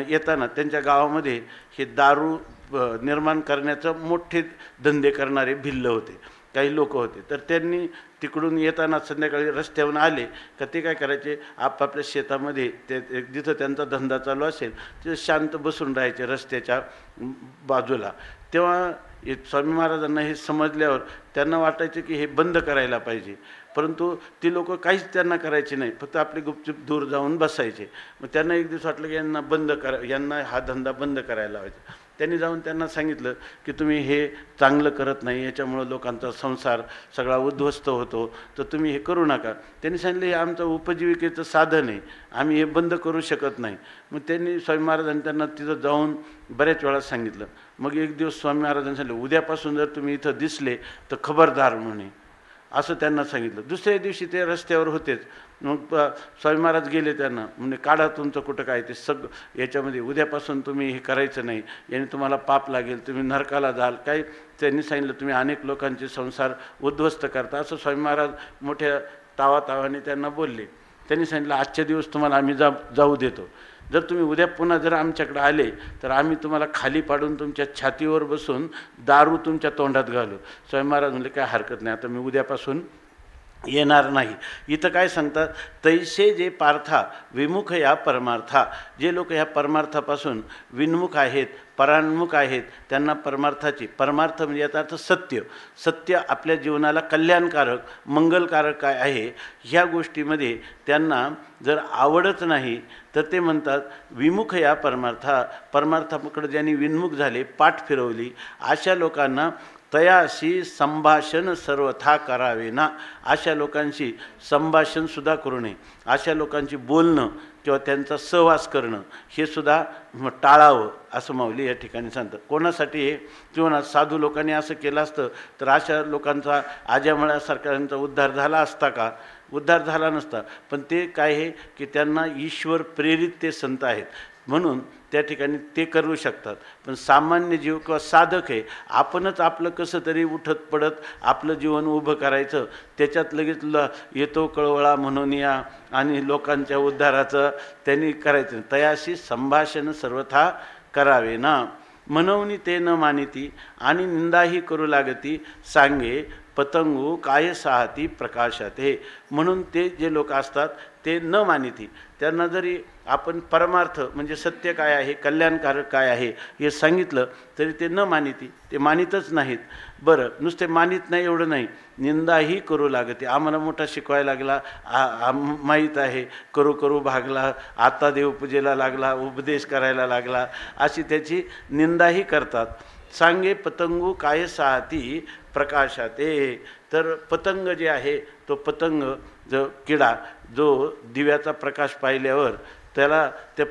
A: येताना त्यांच्या गावामध्ये हे दारू निर्माण करण्याचं मोठे धंदे करणारे भिल्ल होते, काही लोक होते. तर त्यांनी तिकडून येताना संध्याकाळी रस्त्यावरून आले का ते काय करायचे, आपापल्या शेतामध्ये ते जिथं त्यांचा धंदा चालू असेल तिथं शांत बसून राहायचे रस्त्याच्या बाजूला. तेव्हा स्वामी महाराजांना हे समजल्यावर त्यांना वाटायचं की हे बंद करायला पाहिजे, परंतु ती लोक काहीच त्यांना करायचे नाही, फक्त आपले गुपचूप दूर जाऊन बसायचे. मग त्यांना एक दिवस वाटलं की यांना हा धंदा बंद करायला लावायचा. त्यांनी जाऊन त्यांना सांगितलं की तुम्ही हे चांगलं करत नाही, याच्यामुळं लोकांचा संसार सगळा उद्ध्वस्त होतो, तर तुम्ही हे करू नका. त्यांनी सांगितलं हे आमचं उपजीविकेचं साधन आहे, आम्ही हे बंद करू शकत नाही. मग त्यांनी स्वामी महाराजांनी त्यांना तिथं जाऊन बऱ्याच वेळा सांगितलं. मग एक दिवस स्वामी महाराजांनी सांगितलं उद्यापासून जर तुम्ही इथं दिसले तर खबरदार म्हणे, असं त्यांना सांगितलं. दुसऱ्या दिवशी ते रस्त्यावर होतेच. मग स्वामी महाराज गेले त्यांना, म्हणजे काढा तुमचं कुठं काय ते सगळं याच्यामध्ये, उद्यापासून तुम्ही हे करायचं नाही, याने तुम्हाला पाप लागेल, तुम्ही नरकाला जाल. काय त्यांनी सांगितलं तुम्ही अनेक लोकांचे संसार उद्ध्वस्त करता, असं स्वामी महाराज मोठ्या तावातावाने त्यांना बोलले. त्यांनी सांगितलं आजच्या दिवस तुम्हाला आम्ही जाऊ देतो, जर तुम्ही उद्या पुन्हा जर आमच्याकडे आले तर आम्ही तुम्हाला खाली पाडून तुमच्या छातीवर बसून दारू तुमच्या तोंडात घालू. स्वामी महाराज म्हणले काय हरकत नाही, आता मी उद्यापासून येणार नाही. इथं काय सांगतात, तैसे जे पार्था विमुख या परमार्था. जे लोक ह्या परमार्थापासून विन्मुख आहेत, परान्मुख आहेत, त्यांना परमार्थ म्हणजे याचा अर्थ सत्य. सत्य आपल्या जीवनाला कल्याणकारक मंगलकारक काय आहे ह्या गोष्टीमध्ये त्यांना जर आवडत नाही तर ते म्हणतात विमुख या परमार्थाकडे ज्यांनी विन्मुख झाले, पाठ फिरवली, अशा लोकांना तयाशी संभाषण सर्वथा करावे ना. अशा लोकांशी संभाषणसुद्धा करू नये, अशा लोकांची बोलणं किंवा त्यांचा सहवास करणं हे सुद्धा टाळावं, असं माऊली या ठिकाणी सांगतात. कोणासाठी हे किंवा साधू लोकांनी असं केलं असतं तर अशा लोकांचा आज्यामळ्यासारख्यांचा उद्धार झाला असता का? उद्धार झाला नसता. पण ते काय आहे की त्यांना ईश्वर प्रेरित ते संत आहेत म्हणून त्या ठिकाणी ते करू शकतात. पण सामान्य जीव किंवा साधक आहे, आपणच आपलं कसं तरी उठत पडत आपलं जीवन उभं करायचं, त्याच्यात लगेच येतो कळवळा म्हणून या आणि लोकांच्या उद्धाराचं त्यांनी करायचं. तयाशी संभाषण सर्वथा करावे ना. म्हणून ते न मानिती आणि निंदाही करू लागती सांगे पतंगू काय साहती प्रकाशात हे. म्हणून ते जे लोक असतात ते न मानिती, त्यांना जरी आपण परमार्थ म्हणजे सत्य काय आहे, कल्याणकारक काय आहे हे सांगितलं तरी ते न मानिती, ते मानितच नाहीत. बरं, नुसते मानित नाही एवढं नाही, निंदाही करू लागते. आम्हाला मोठा शिकवायला लागला, माहीत आहे, करू करू भागला, आता देवपूजेला लागला, उपदेश करायला लागला, अशी त्याची निंदाही करतात. सांगे पतंगू काय साहती प्रकाशाते. तर पतंग जे आहे तो पतंग जो किडा जो दिव्याचा प्रकाश पाहिल्यावर त्याला त्या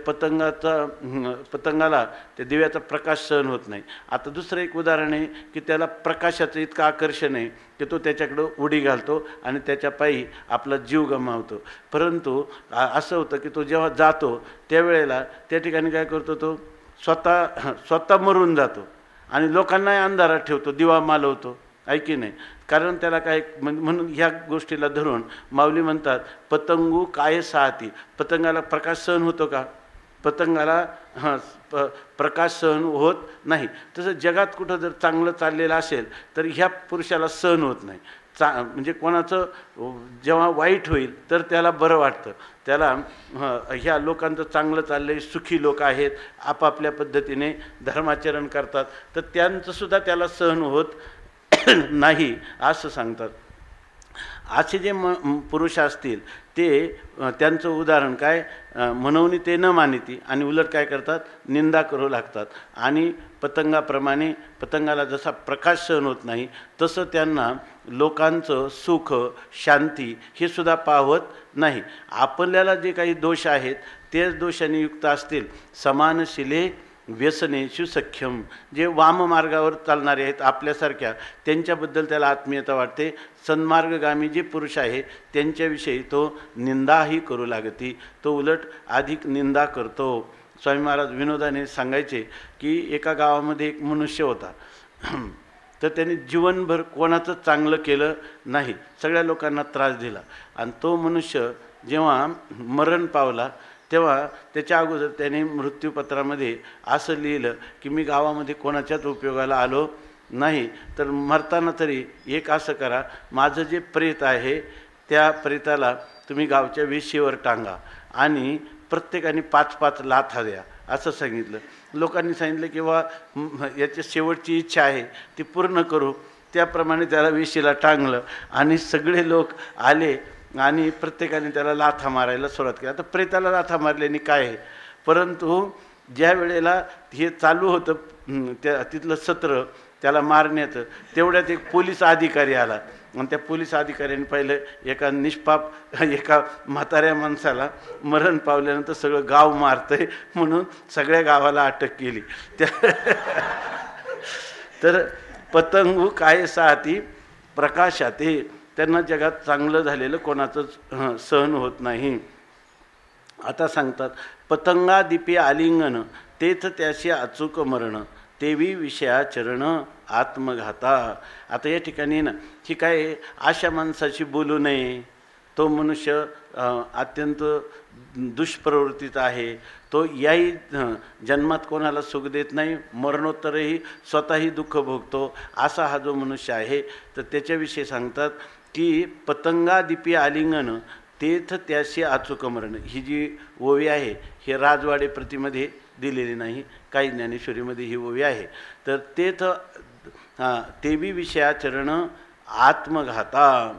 A: पतंगाला त्या दिव्याचा प्रकाश सहन होत नाही. आता दुसरं एक उदाहरण आहे की त्याला प्रकाशाचं इतकं आकर्षण आहे की तो त्याच्याकडं उडी घालतो आणि त्याच्या पायी आपला जीव गमावतो. परंतु असं होतं की तो जेव्हा जातो त्यावेळेला त्या ठिकाणी काय करतो, तो स्वतः मरून जातो आणि लोकांनाही अंधारात ठेवतो, दिवा मालवतो, ऐकी नाही. कारण त्याला काय म्हणून ह्या गोष्टीला धरून माऊली म्हणतात पतंगू काय साहती. पतंगाला प्रकाश सहन होतो का? पतंगाला प्रकाश सहन होत नाही. तसं जगात कुठं जर चांगलं चाललेलं असेल तर ह्या पुरुषाला सहन होत नाही. म्हणजे कोणाचं जेव्हा वाईट होईल तर त्याला बरं वाटतं. त्याला ह्या लोकांचं चांगलं चाललं आहे, सुखी लोक आहेत, आपापल्या पद्धतीने धर्माचरण करतात, तर त्यांचंसुद्धा त्याला सहन होत नाही असं सांगतात. असे जे पुरुष असतील ते त्यांचं उदाहरण काय, म्हणून ते न मानिती आणि उलट काय करतात, निंदा करू लागतात. आणि पतंगाप्रमाणे पतंगाला जसा प्रकाश सहन होत नाही तसं त्यांना लोकांचं सुख शांती हे सुद्धा पाहत नाही. आपल्याला जे काही दोष आहेत तेच दोषाने युक्त असतील. समानशिले व्यसनेषु सख्यम. जे वाममार्गावर चालणारे आहेत आपल्यासारख्या त्यांच्याबद्दल त्याला आत्मीयता वाटते. सन्मार्गगामी जे पुरुष आहे त्यांच्याविषयी तो निंदाही करू लागती, तो उलट अधिक निंदा करतो. स्वामी महाराज विनोदाने सांगायचे की एका गावामध्ये एक मनुष्य होता, तर त्यांनी जीवनभर कोणाचं चांगलं केलं नाही, सगळ्या लोकांना त्रास दिला. आणि तो मनुष्य जेव्हा मरण पावला तेव्हा त्याच्या अगोदर त्याने मृत्यूपत्रामध्ये असं लिहिलं की मी गावामध्ये कोणाच्याच उपयोगाला आलो नाही, तर मरताना तरी एक असं करा, माझं जे प्रेत आहे त्या प्रेताला तुम्ही गावच्या वेशीवर टांगा आणि प्रत्येकाने 5-5 लाथा द्या असं सांगितलं. लोकांनी सांगितलं की बा याची शेवटची इच्छा आहे ती पूर्ण करू. त्याप्रमाणे त्याला वेशीला टांगलं आणि सगळे लोक आले आणि प्रत्येकाने त्याला लाथा मारायला सुरुवात केली. आता प्रेताला लाथा मारल्याने काय आहे, परंतु ज्या वेळेला हे चालू होतं त्या तिथलं सत्र त्याला मारण्याचं, तेवढ्यात एक पोलीस अधिकारी आला आणि त्या पोलीस अधिकाऱ्याने पाहिलं एका निष्पाप एका म्हाताऱ्या माणसाला मरण पावल्यानंतर सगळं गाव मारतंय म्हणून सगळ्या गावाला अटक केली. तर पतंगू काय साहती प्रकाशाते. त्यांना जगात चांगलं झालेलं कोणाचं सहन होत नाही. आता सांगतात पतंगा दीपे आलिंगन तेच त्याशी अचूक मरण तेवी विषयाचरण आत्मघाता. आता या ठिकाणी ना ही काय अशा माणसाशी बोलू नये, तो मनुष्य अत्यंत दुष्प्रवृत्तीचा आहे, तो याही जन्मात कोणाला सुख देत नाही, मरणोत्तरही स्वतःही दुःख भोगतो, असा हा जो मनुष्य आहे. तर त्याच्याविषयी सांगतात की पतंगा दीपी आलिंगन तेथ त्याशी अचूक मरण. ही जी ओवी आहे हे राजवाडे प्रतिमध्ये दिलेली नाही, काही ज्ञानेश्वरीमध्ये ही ओवी आहे. तर तेथ तेवी विषयाचरण आत्मघाता.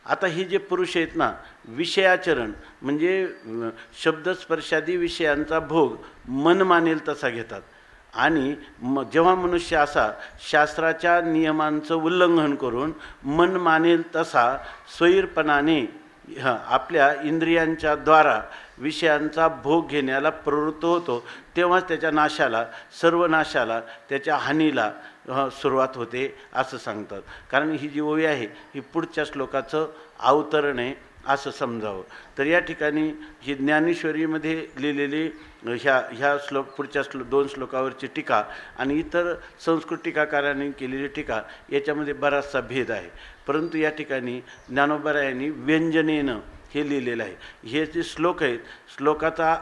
A: आता हे जे पुरुष आहेत ना, विषयाचरण म्हणजे शब्दस्पर्शादी विषयांचा भोग मन मानेल तसा घेतात. आणि जेव्हा मनुष्य असा शास्त्राच्या नियमांचं उल्लंघन करून मन मानेल तसा स्वैरपणाने आपल्या इंद्रियांच्या द्वारा विषयांचा भोग घेण्याला प्रवृत्त होतो, तेव्हाच त्याच्या नाशाला, सर्वनाशाला, त्याच्या हानीला सुरुवात होते असं सांगतात. कारण ही जी ओवी आहे ही पुढच्या श्लोकाचं अवतरण आहे असं समजावं. तर या ठिकाणी ही ज्ञानेश्वरीमध्ये लिहिलेली ह्या पुढच्या 2 श्लोकावरची टीका आणि इतर संस्कृत टीकाकारांनी केलेली टीका याच्यामध्ये बराचसा भेद आहे. परंतु या ठिकाणी ज्ञानोबरायांनी व्यंजनेनं हे लिहिलेलं आहे. हे जे श्लोक आहेत, श्लोकाचा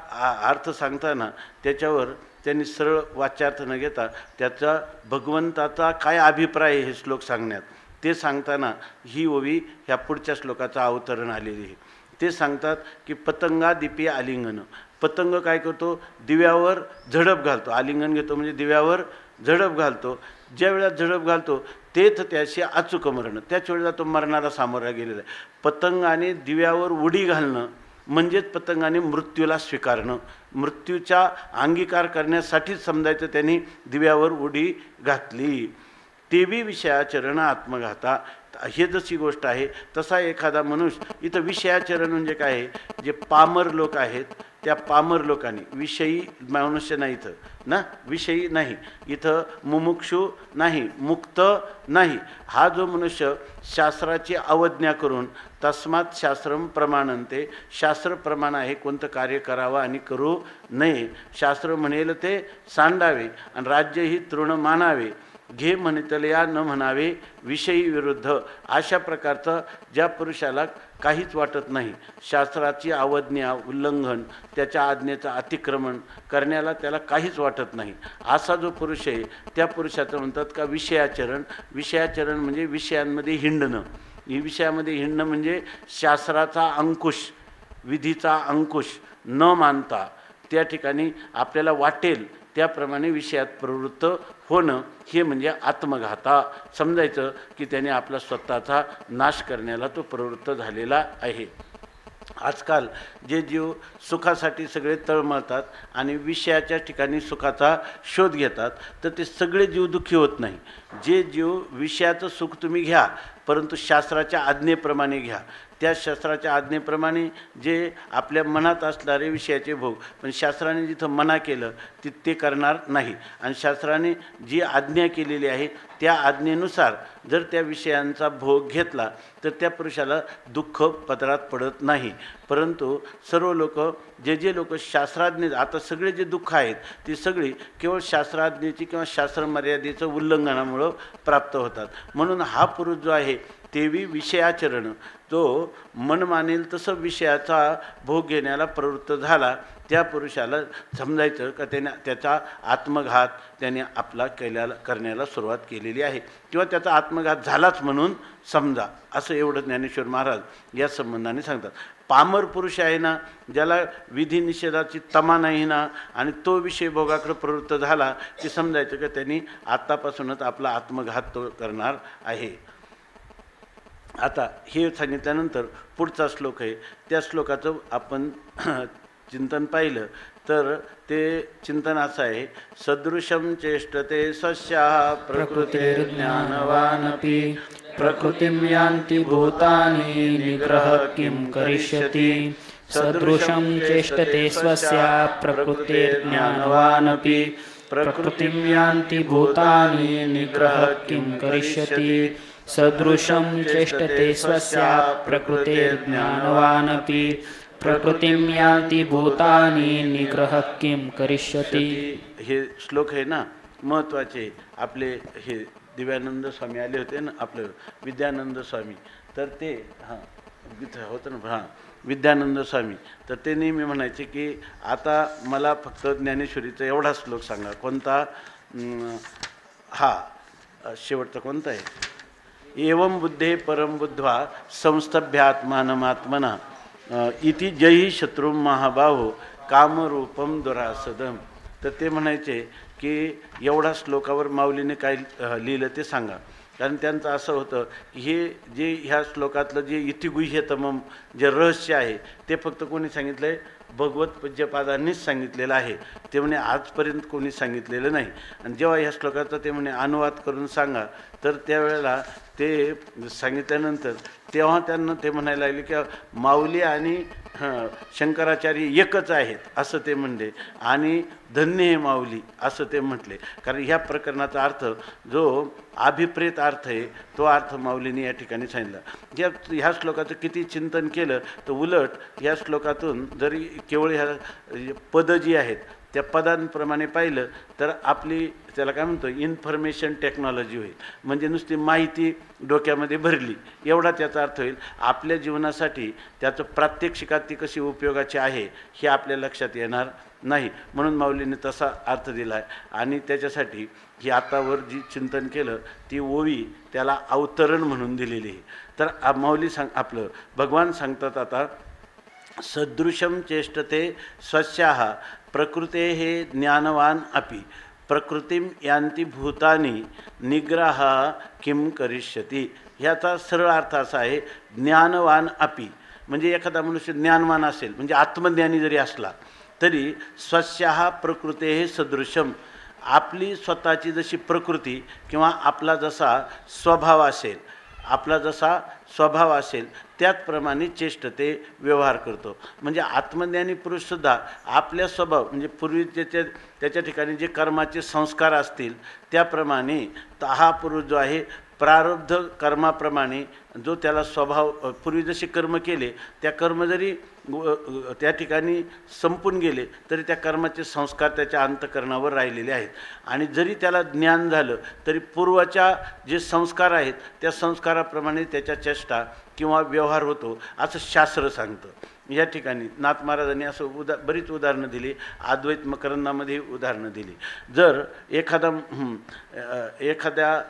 A: अर्थ सांगताना त्याच्यावर त्यांनी सरळ वाच्यार्थ न घेता त्याचा भगवंताचा काय अभिप्राय आहे हे श्लोक सांगण्यात ते सांगताना ही ओवी ह्या पुढच्या श्लोकाचं अवतरण आलेली आहे. ते सांगतात की पतंगा दिपी आलिंगन. पतंग काय करतो? दिव्यावर झडप घालतो. आलिंगन घेतो म्हणजे दिव्यावर झडप घालतो. ज्या वेळेला झडप घालतो तेच त्याशी अचूक मरण, त्याच वेळेला तो मरणाला सामोरा गेलेला आहे. पतंगाने दिव्यावर उडी घालणं म्हणजेच पतंगाने मृत्यूला स्वीकारणं, मृत्यूचा अंगीकार करण्यासाठीच समजायचं त्यांनी दिव्यावर उडी घातली. तेवी विषयाचरण आत्मघाता. हे जशी गोष्ट आहे तसा एखादा मनुष्य, इथं विषयाचरण म्हणजे काय आहे? जे पामर लोक आहेत त्या पामर लोकांनी, विषयी मनुष्य नाही इथं ना, विषयी नाही इथं, मुमुक्षू नाही, मुक्त नाही. हा जो मनुष्य शास्त्राची अवज्ञा करून तस्मात शास्त्रम प्रमाणन्ते, शास्त्र प्रमाण आहे कोणतं कार्य करावं आणि करू नये, शास्त्र म्हणेल ते सांडावे आणि राज्य ही तृण मानावे, घे म्हणतल्या न म्हणावे विषयी विरुद्ध. अशा प्रकारचं ज्या पुरुषाला काहीच वाटत नाही, शास्त्राची अवज्ञा उल्लंघन, त्याच्या आज्ञेचं अतिक्रमण करण्याला त्याला काहीच वाटत नाही, असा जो पुरुष आहे त्या पुरुषाचं म्हणतात का विषयाचरण. विषयाचरण म्हणजे विषयांमध्ये हिंडणं. ही विषयामध्ये हिंडणं म्हणजे शास्त्राचा अंकुश, विधीचा अंकुश न मानता त्या ठिकाणी आपल्याला वाटेल त्याप्रमाणे विषयात प्रवृत्त होणं, हे म्हणजे आत्मघाता. समजायचं की त्याने आपला स्वतःचा नाश करण्याला तो प्रवृत्त झालेला आहे. आजकाल जे जीव सुखासाठी सगळे तळमळतात आणि विषयाच्या ठिकाणी सुखाचा शोध घेतात तर ते सगळे जीव दुःखी होत नाही. जे जीव विषयाचं सुख तुम्ही घ्या परंतु शास्त्राच्या आज्ञेप्रमाणे घ्या, त्या शास्त्राच्या आज्ञेप्रमाणे जे आपल्या मनात असणारे विषयाचे भोग, पण शास्त्राने जिथं मना केलं ते करणार नाही. आणि शास्त्राने जी आज्ञा केलेली आहे त्या आज्ञेनुसार जर त्या विषयांचा भोग घेतला तर त्या पुरुषाला दुःख पदरात पडत नाही. परंतु सर्व लोक, जे लोक शास्त्राज्ञ, आता सगळे जे दुःख आहेत ती सगळी केवळ शास्त्राज्ञेची किंवा शास्त्र मर्यादेचं उल्लंघनामुळं प्राप्त होतात. म्हणून हा पुरुष जो आहे तेवी विषयाचरण, तो मन मानेल तसं विषयाचा भोग घेण्याला प्रवृत्त झाला, त्या पुरुषाला समजायचं का त्याचा आत्मघात त्याने आपला करण्याला सुरुवात केलेली आहे किंवा त्याचा आत्मघात झालाच म्हणून समजा, असं एवढं ज्ञानेश्वर महाराज या संबंधाने सांगतात. पामर पुरुष आहे ना, ज्याला विधी निषेधाची तमा नाही ना आणि तो विषय भोगाकडे प्रवृत्त झाला की समजायचं का त्यांनी आत्तापासूनच आपला आत्मघात तो करणार आहे. आता हे सांगितल्यानंतर पुढचा श्लोक आहे, त्या श्लोकाचं आपण चिंतन पाहिलं तर ते चिंतन असं आहे, सदृशं चेष्टते सस्या प्रकृतिर्ज्ञानवानपि प्रकृतिं यान्ति भूतानि निग्रह किं करिष्यति.
B: सदृशं चेष्टते स्वस्या प्रकृतिर्ज्ञानवानपि प्रकृतिं यान्ति भूतानि निग्रह किं करिष्यति. सदृशं चेष्टते स्वस्या प्रकृतिर्ज्ञानवानपि प्रकृतिं यान्ति भूतानि निग्रह किं करिष्यति.
A: हे श्लोक आहे ना महत्त्वाचे. आपले हे दिव्यानंद स्वामी आले होते ना, आपलं विद्यानंद स्वामी, तर ते होतं ना विद्यानंद स्वामी, तर ते नेहमी म्हणायचे की आता मला फक्त ज्ञानेश्वरीचा एवढा श्लोक सांगा. कोणता? शेवटचा कोणता आहे? एवं बुद्धे परम बुद्ध्वा संस्तभ्यात्मानमात्मना इति जयी शत्रुं महाबाहो कामरूपम दुरासदम. तर ते म्हणायचे की एवढा श्लोकावर माऊलीने काय लिहिलं ते सांगा. कारण त्यांचं असं होतं हे जे ह्या श्लोकातलं जे इतिगुह्यतमम जे रहस्य आहे ते फक्त कोणी सांगितलं आहे? भगवत पूज्यपादांनीच सांगितलेलं आहे. ते म्हणे आजपर्यंत कोणी सांगितलेलं नाही. आणि जेव्हा ह्या श्लोकाचा ते म्हणे अनुवाद करून सांगा, तर त्यावेळेला ते सांगितल्यानंतर तेव्हा त्यांना ते म्हणायला लागले की माऊली आणि शंकराचार्य एकच आहेत असं ते म्हणले, आणि धन्य हे माऊली असं ते म्हटले. कारण ह्या प्रकरणाचा अर्थ जो अभिप्रेत अर्थ आहे तो अर्थ माऊलीने या ठिकाणी सांगितला. ह्या श्लोकाचं किती चिंतन केलं तर उलट ह्या श्लोकातून जरी केवळ ह्या पदं जी आहेत त्या पदांप्रमाणे पाहिलं तर आपली त्याला काय म्हणतो इन्फॉर्मेशन टेक्नॉलॉजी होईल. म्हणजे नुसती माहिती डोक्यामध्ये भरली एवढा त्याचा अर्थ होईल. आपल्या जीवनासाठी त्याचं प्रात्यक्षिकात ती कशी उपयोगाची आहे हे आपल्या लक्षात येणार नाही. म्हणून माऊलीने तसा अर्थ दिला आहे. आणि त्याच्यासाठी ही आतावर जी चिंतन केलं ती ओवी त्याला अवतरण म्हणून दिलेली आहे. तर माऊली आपलं भगवान सांगतात आता सदृशम चेष्टते स्वस्याः प्रकृते हे ज्ञानवान अपि प्रकृतीम यांती भूतानी निग्रह किम करिष्यती. ह्याचा सरळ अर्थ असा आहे ज्ञानवान अपि म्हणजे एखादा मनुष्य ज्ञानवान असेल म्हणजे आत्मज्ञानी जरी असला तरी स्वस्याः प्रकृते हे सदृशम आपली स्वतःची जशी प्रकृती किंवा आपला जसा स्वभाव असेल त्याचप्रमाणे चेष्टते व्यवहार करतो. म्हणजे आत्मज्ञानी पुरुषसुद्धा आपल्या स्वभाव म्हणजे पूर्वी त्याच्या ठिकाणी जे कर्माचे संस्कार असतील त्याप्रमाणे हा पुरुष जो आहे प्रारब्ध कर्माप्रमाणे जो त्याला स्वभाव पूर्वी जसे कर्म केले त्या कर्म जरी त्या ठिकाणी संपून गेले तरी त्या कर्माचे संस्कार त्याच्या अंतःकरणावर राहिलेले आहेत. आणि जरी त्याला ज्ञान झालं तरी पूर्वाच्या जे संस्कार आहेत त्या संस्काराप्रमाणे त्याच्या चेष्टा किंवा व्यवहार होतो असं शास्त्र सांगतं. या ठिकाणी नाथ महाराजांनी असं बरीच उदाहरणं दिली. अद्वैत मकरंदामध्ये उदाहरणं दिली. जर एखाद्या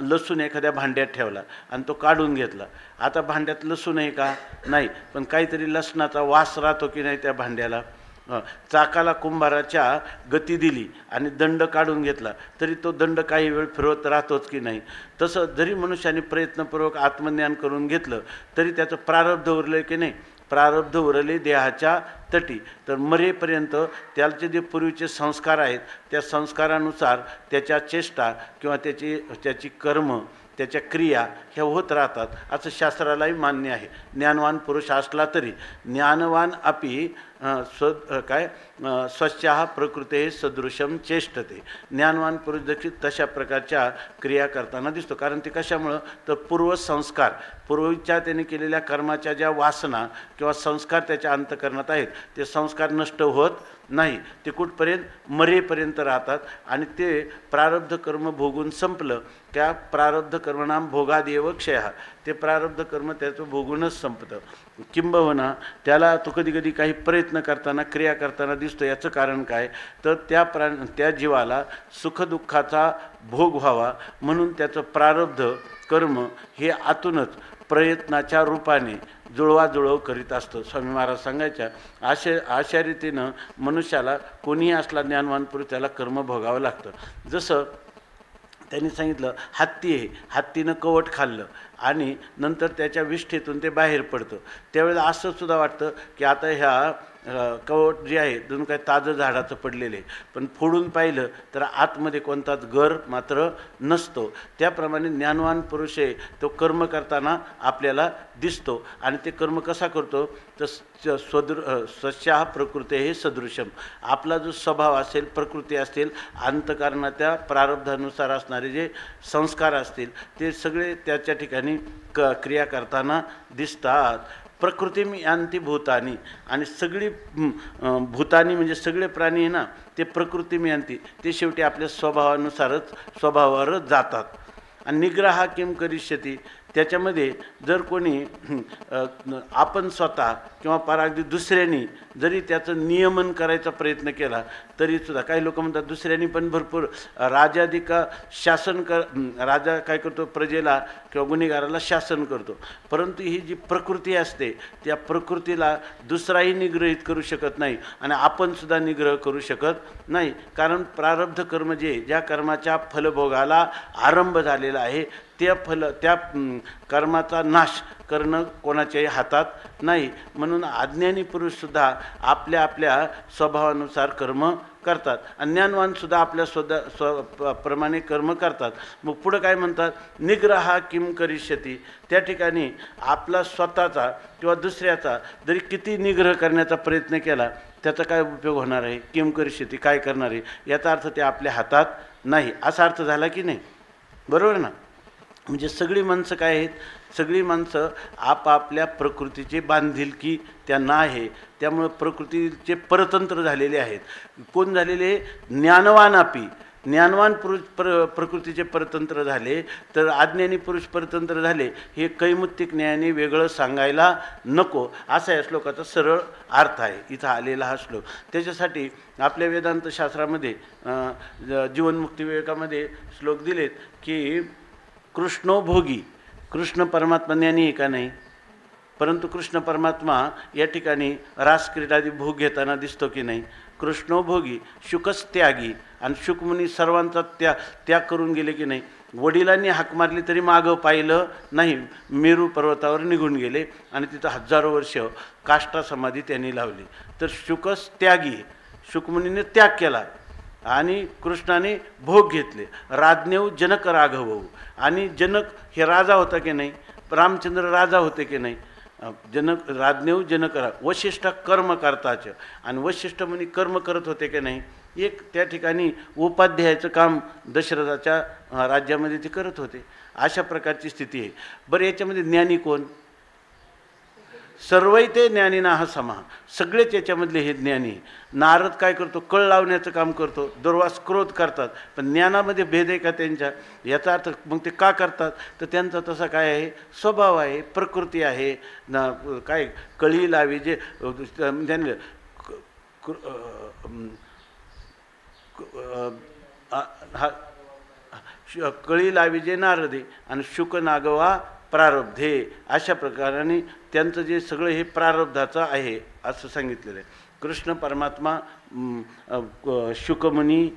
A: लसूण एखाद्या भांड्यात ठेवला आणि तो काढून घेतला. आता भांड्यात लसूण आहे का? नाही, पण काहीतरी लसणाचा वास राहतो की नाही त्या भांड्याला. चाकाला कुंभाराच्या गती दिली आणि दंड काढून घेतला तरी तो दंड काही वेळ फिरवत राहतोच की नाही. तसं जरी मनुष्याने प्रयत्नपूर्वक आत्मज्ञान करून घेतलं तरी त्याचं प्रारब्ध उरलं की नाही. प्रारब्ध उरले देहाच्या तटी. तर मरेपर्यंत त्याचे जे पूर्वीचे संस्कार आहेत त्या संस्कारानुसार त्याच्या चेष्टा किंवा त्याची कर्म त्याच्या क्रिया ह्या होत राहतात असं शास्त्रालाही मान्य आहे. ज्ञानवान पुरुष असला तरी ज्ञानवान अपि स्वस्याः प्रकृते सदृशम चेष्टते. ज्ञानवान पुरुष देखील तशा प्रकारच्या क्रिया करताना दिसतो. कारण ते कशामुळं तर पूर्वसंस्कार पूर्वीच्या त्याने केलेल्या कर्माच्या ज्या वासना किंवा संस्कार त्याच्या अंतःकरणात आहेत ते संस्कार नष्ट होत नाही. ते कुठपर्यंत मरेपर्यंत राहतात. आणि ते प्रारब्ध कर्म भोगून संपलं त्या प्रारब्ध कर्मणाम भोगादेव क्षयः. ते प्रारब्ध कर्म त्याचं भोगूनच संपतं. किंबहुना त्याला तो कधी कधी काही प्रयत्न करताना क्रिया करताना दिसतो. याचं कारण काय तर त्या जीवाला सुखदुःखाचा भोग व्हावा म्हणून त्याचं प्रारब्ध कर्म हे आतूनच प्रयत्नाच्या रूपाने जुळवाजुळव करीत असतो. स्वामी महाराज सांगायच्या अशा रीतीनं मनुष्याला कोणीही असला ज्ञानवान पुरुष त्याला कर्म भोगावं लागतं. जसं त्यांनी सांगितलं हत्ती आहे, हत्तीनं कवट खाल्लं आणि नंतर त्याच्या विष्ठेतून ते बाहेर पडतं. त्यावेळेला असं सुद्धा वाटतं की आता ह्या कवट जे आहे जणू काय ताजं झाडाचं पडलेले पण फोडून पाहिलं तर आतमध्ये कोणताच गर मात्र नसतो. त्याप्रमाणे ज्ञानवान पुरुष आहे तो कर्म करताना आपल्याला दिसतो. आणि ते कर्म कसा करतो तर स्वस्याः प्रकृते हे सदृशम आपला जो स्वभाव असेल प्रकृती असेल अंतःकरणाच्या प्रारब्धानुसार असणारे जे संस्कार असतील ते सगळे त्याच्या ठिकाणी क्रिया करताना दिसतात. प्रकृतीम यांती भूतानी आणि सगळी भूतानी म्हणजे सगळे प्राणी आहे ना ते प्रकृतीम यांती ते शेवटी आपल्या स्वभावावरच जातात. आणि निग्रह किम करिष्यती त्याच्यामध्ये जर कोणी आपण स्वतः किंवा अगदी दुसऱ्यांनी जरी त्याचं नियमन करायचा प्रयत्न केला तरीसुद्धा काही लोक म्हणतात दुसऱ्यांनी पण भरपूर राजाधिका राजा काय करतो प्रजेला किंवा गुन्हेगाराला शासन करतो. परंतु ही जी प्रकृती असते त्या प्रकृतीला दुसराही निग्रहित करू शकत नाही आणि आपणसुद्धा निग्रह करू शकत नाही. कारण प्रारब्ध कर्म ज्या कर्माच्या फलभोगाला आरंभ झालेला आहे त्या कर्माचा नाश करणं कोणाच्याही हातात नाही. म्हणून अज्ञानी पुरुषसुद्धा आपल्या स्वभावानुसार कर्म करतात. अज्ञानवानसुद्धा आपल्या प्रमाणे कर्म करतात. मग पुढं काय म्हणतात निग्रह किम करिष्यती. त्या ठिकाणी आपला स्वतःचा किंवा दुसऱ्याचा जरी किती निग्रह करण्याचा प्रयत्न केला त्याचा काय उपयोग होणार आहे. किम करिष्यती काय करणार आहे याचा अर्थ ते आपल्या हातात नाही असा अर्थ झाला की नाही. बरोबर ना. म्हणजे सगळी माणसं काय आहेत, सगळी माणसं आपापल्या प्रकृतीचे बांधिलकी त्यांना आहे. त्यामुळं प्रकृतीचे परतंत्र झालेले आहेत. कोण झालेले? ज्ञानवान ज्ञानवान पुरुष प्रकृतीचे परतंत्र झाले, तर अज्ञानी पुरुष परतंत्र झाले. हे कैमुत्तिक न्यायाने वेगळं सांगायला नको, असा या श्लोकाचा सरळ अर्थ आहे इथं आलेला हा श्लोक. त्याच्यासाठी आपल्या वेदांत शास्त्रामध्ये जीवनमुक्ती विवेकामध्ये श्लोक दिलेत की कृष्णो भोगी, कृष्ण परमात्मा ज्ञानी आहे का नाही, परंतु कृष्ण परमात्मा या ठिकाणी रासक्रीडादी भोग घेताना दिसतो की नाही. कृष्णो भोगी, शुकच त्यागी, आणि शुकमुनी सर्वांचा त्याग करून गेले की नाही. वडिलांनी हाक मारली तरी मागं पाहिलं नाही, मेरू पर्वतावर निघून गेले आणि तिथं हजारो वर्ष काष्टा समाधी त्यांनी लावली. तर शुकच त्यागी, शुकमुनीने त्याग केला आणि कृष्णाने भोग घेतले. राजनेव जनक राघव, आणि जनक हे राजा होता की नाही, रामचंद्र राजा होते की नाही. जनक राजनेव जनक वशिष्ठ कर्म करताच, आणि वशिष्ठ मुनी कर्म करत होते की नाही. एक त्या ठिकाणी उपाध्यायाचं काम दशरथाच्या राज्यामध्ये ते करत होते. अशा प्रकारची स्थिती आहे. बरं, याच्यामध्ये ज्ञानी कोण? सर्वै ते ज्ञानीना हा समा, सगळेच याच्यामधले हे ज्ञानी. नारद काय करतो? कळ लावण्याचं काम करतो. दुर्वास क्रोध करतात, पण ज्ञानामध्ये भेद आहे का त्यांच्या? याचा अर्थ मग ते का करतात? तर त्यांचा तसा काय आहे? स्वभाव आहे, प्रकृती आहे. काय कळी लावी जे त्यांनी हा कळी लावी जे नारदे आणि शुक नागवा प्रारब्धे, अशा प्रकाराने त्यांचं जे सगळं हे प्रारब्धाचं आहे असं सांगितलेलं आहे. कृष्ण परमात्मा, शुकमुनी,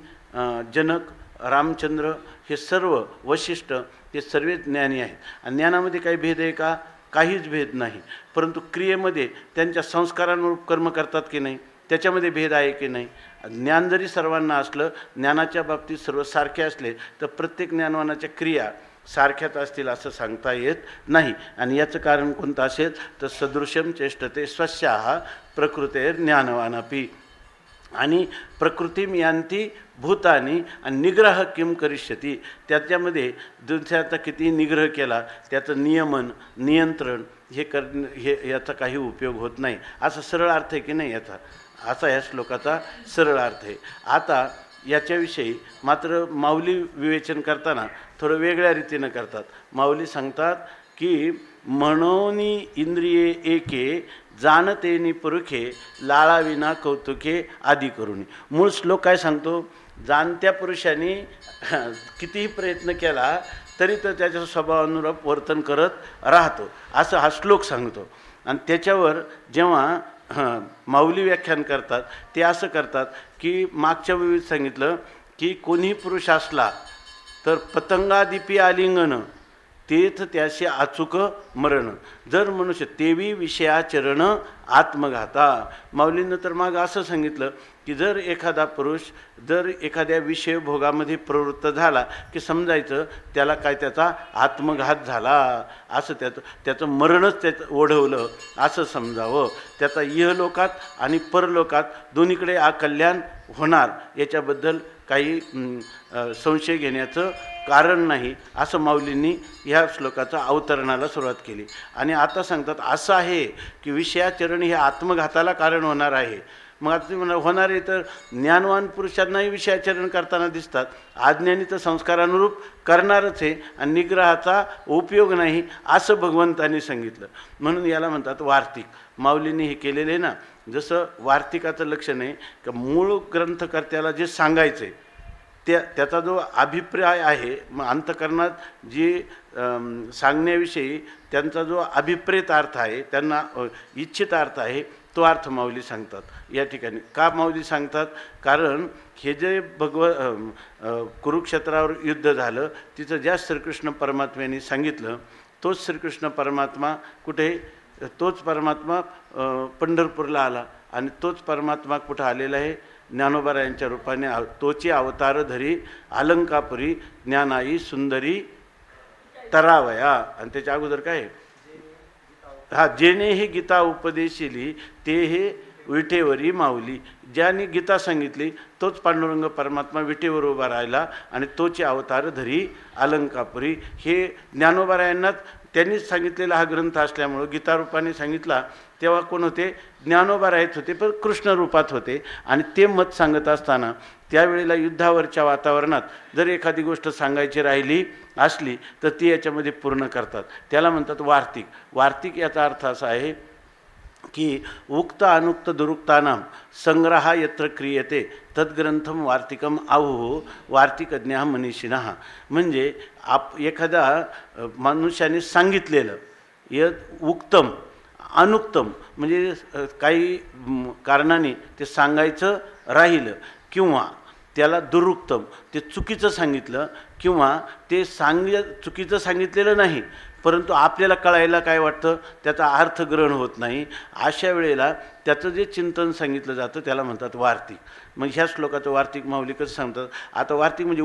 A: जनक, रामचंद्र हे सर्व, वशिष्ठ हे सर्व ज्ञानी आहेत. आणि ज्ञानामध्ये काही भेद आहे का? काहीच भेद नाही. परंतु क्रियेमध्ये त्यांच्या संस्कारांवर कर्म करतात की नाही, त्याच्यामध्ये भेद आहे की नाही. ज्ञान जरी सर्वांना असलं, ज्ञानाच्या बाबतीत सर्व सारखे असले, तर प्रत्येक ज्ञानवानाच्या क्रिया सारख्याच असतील असं सांगता येत नाही. आणि याचं कारण कोणतं असेल तर सदृशम चेष्टते स्वस्याः प्रकृतेर ज्ञानवानपि, आणि प्रकृतीम यांती भूतानी आणि निग्रह किम करिष्यती. त्याच्यामध्ये दुसऱ्याचा किती निग्रह केला, त्याचं नियमन नियंत्रण हे याचा काही उपयोग होत नाही. असा सरळ अर्थ आहे की नाही याचा? असा या श्लोकाचा सरळ अर्थ आहे. आता याच्याविषयी मात्र माऊली विवेचन करताना थोडं वेगळ्या रीतीनं करतात. माऊली सांगतात की म्हणोनी इंद्रिये एके, जाणतेनी पुरुखे, लाळाविना कौतुके आदी करून. मूळ श्लोक काय सांगतो? जाणत्या पुरुषांनी कितीही प्रयत्न केला तरी तो त्याच्या स्वभावानुरूप वर्तन करत राहतो, असं हा श्लोक सांगतो. आणि त्याच्यावर जेव्हा माऊली व्याख्यान करतात ते असं करतात की मागच्या वेळी सांगितलं की कोणी पुरुष असला तर पतंगादिपी आलिंगन, तेथ त्याशी अचूक मरण, जर मनुष्य तेवी विषयाचरण आत्मघाता. माऊलींनं तर मग असं सांगितलं की जर एखादा पुरुष जर एखाद्या विषय भोगामध्ये प्रवृत्त झाला की समजायचं त्याला काय त्याचा आत्मघात झाला, असं त्याचं मरणच त्याचं ओढवलं असं समजावं. त्याचा इहलोकात आणि परलोकात दोन्हीकडे कल्याण होणार, याच्याबद्दल काही संशय घेण्याचं कारण नाही, असं माऊलींनी ह्या श्लोकाचा अवतरणाला सुरुवात केली. आणि आता सांगतात असं आहे की विषयाचरण हे आत्मघाताला कारण होणार आहे. मग आता तुम्ही होणार आहे तर ज्ञानवान पुरुषांनाही विषयाचरण करताना दिसतात, अज्ञानी तर संस्कारानुरूप करणारच आहे आणि निग्रहाचा उपयोग नाही असं भगवंतांनी सांगितलं. म्हणून याला म्हणतात वार्तिक. माऊलींनी हे केलेलं आहे ना, जसं वार्तिकाचं लक्षण आहे की मूळ ग्रंथकर्त्याला जे सांगायचं आहे त्याचा जो अभिप्राय आहे, मग अंतकरणात जे सांगण्याविषयी त्यांचा जो अभिप्रेत अर्थ आहे, त्यांना इच्छित अर्थ आहे, तो अर्थ माऊली सांगतात या ठिकाणी. का माऊली सांगतात? कारण हे जे कुरुक्षेत्रावर युद्ध झालं तिथं ज्या श्रीकृष्ण परमात्म्याने सांगितलं तोच श्रीकृष्ण परमात्मा कुठे? तोच परमात्मा पंढरपूरला आला आणि तोच परमात्मा कुठं आलेला आहे? ज्ञानोबारायांच्या रूपाने. तोची अवतार धरी अलंकापुरी ज्ञानाई सुंदरी तरावया. आणि त्याच्या अगोदर काय? हा, जेने हे गीता उपदेशिली ते हे विठेवरी माऊली. ज्याने गीता सांगितली तोच पांडुरंग परमात्मा विठेवर उभा राहिला आणि तोची अवतार धरी अलंकापुरी. हे ज्ञानोबारायांना त्यांनीच सांगितलेला हा ग्रंथ असल्यामुळं गीता रूपाने सांगितला. तेव्हा कोण होते? ज्ञानोबा राहत होते, पण कृष्ण रूपात होते. आणि ते मत सांगत असताना त्यावेळेला युद्धावरच्या वातावरणात जर एखादी गोष्ट सांगायची राहिली असली तर ती याच्यामध्ये पूर्ण करतात. त्याला म्हणतात वार्तिक. वार्तिक याचा अर्थ असा आहे की उक्त अनुक्त दुरुक्तानाम संग्रहा यत्र क्रियते तद्ग्रंथम वार्तिकम आहुः वार्तिकज्ञा मनीषिणः. म्हणजे एखाद्या मनुष्याने सांगितलेलं उक्तम अनुक्तम म्हणजे काही कारणाने ते सांगायचं राहिलं, किंवा त्याला दुरुक्तम ते चुकीचं सांगितलं, किंवा ते चुकीचं सांगितलेलं नाही परंतु आपल्याला कळायला काय वाटतं त्याचा अर्थ ग्रहण होत नाही. अशा वेळेला त्याचं जे चिंतन सांगितलं जातं त्याला म्हणतात वार्तिक. मग ह्या श्लोकाचं वार्तिक माऊली कसं सांगतात? आता वार्तिक म्हणजे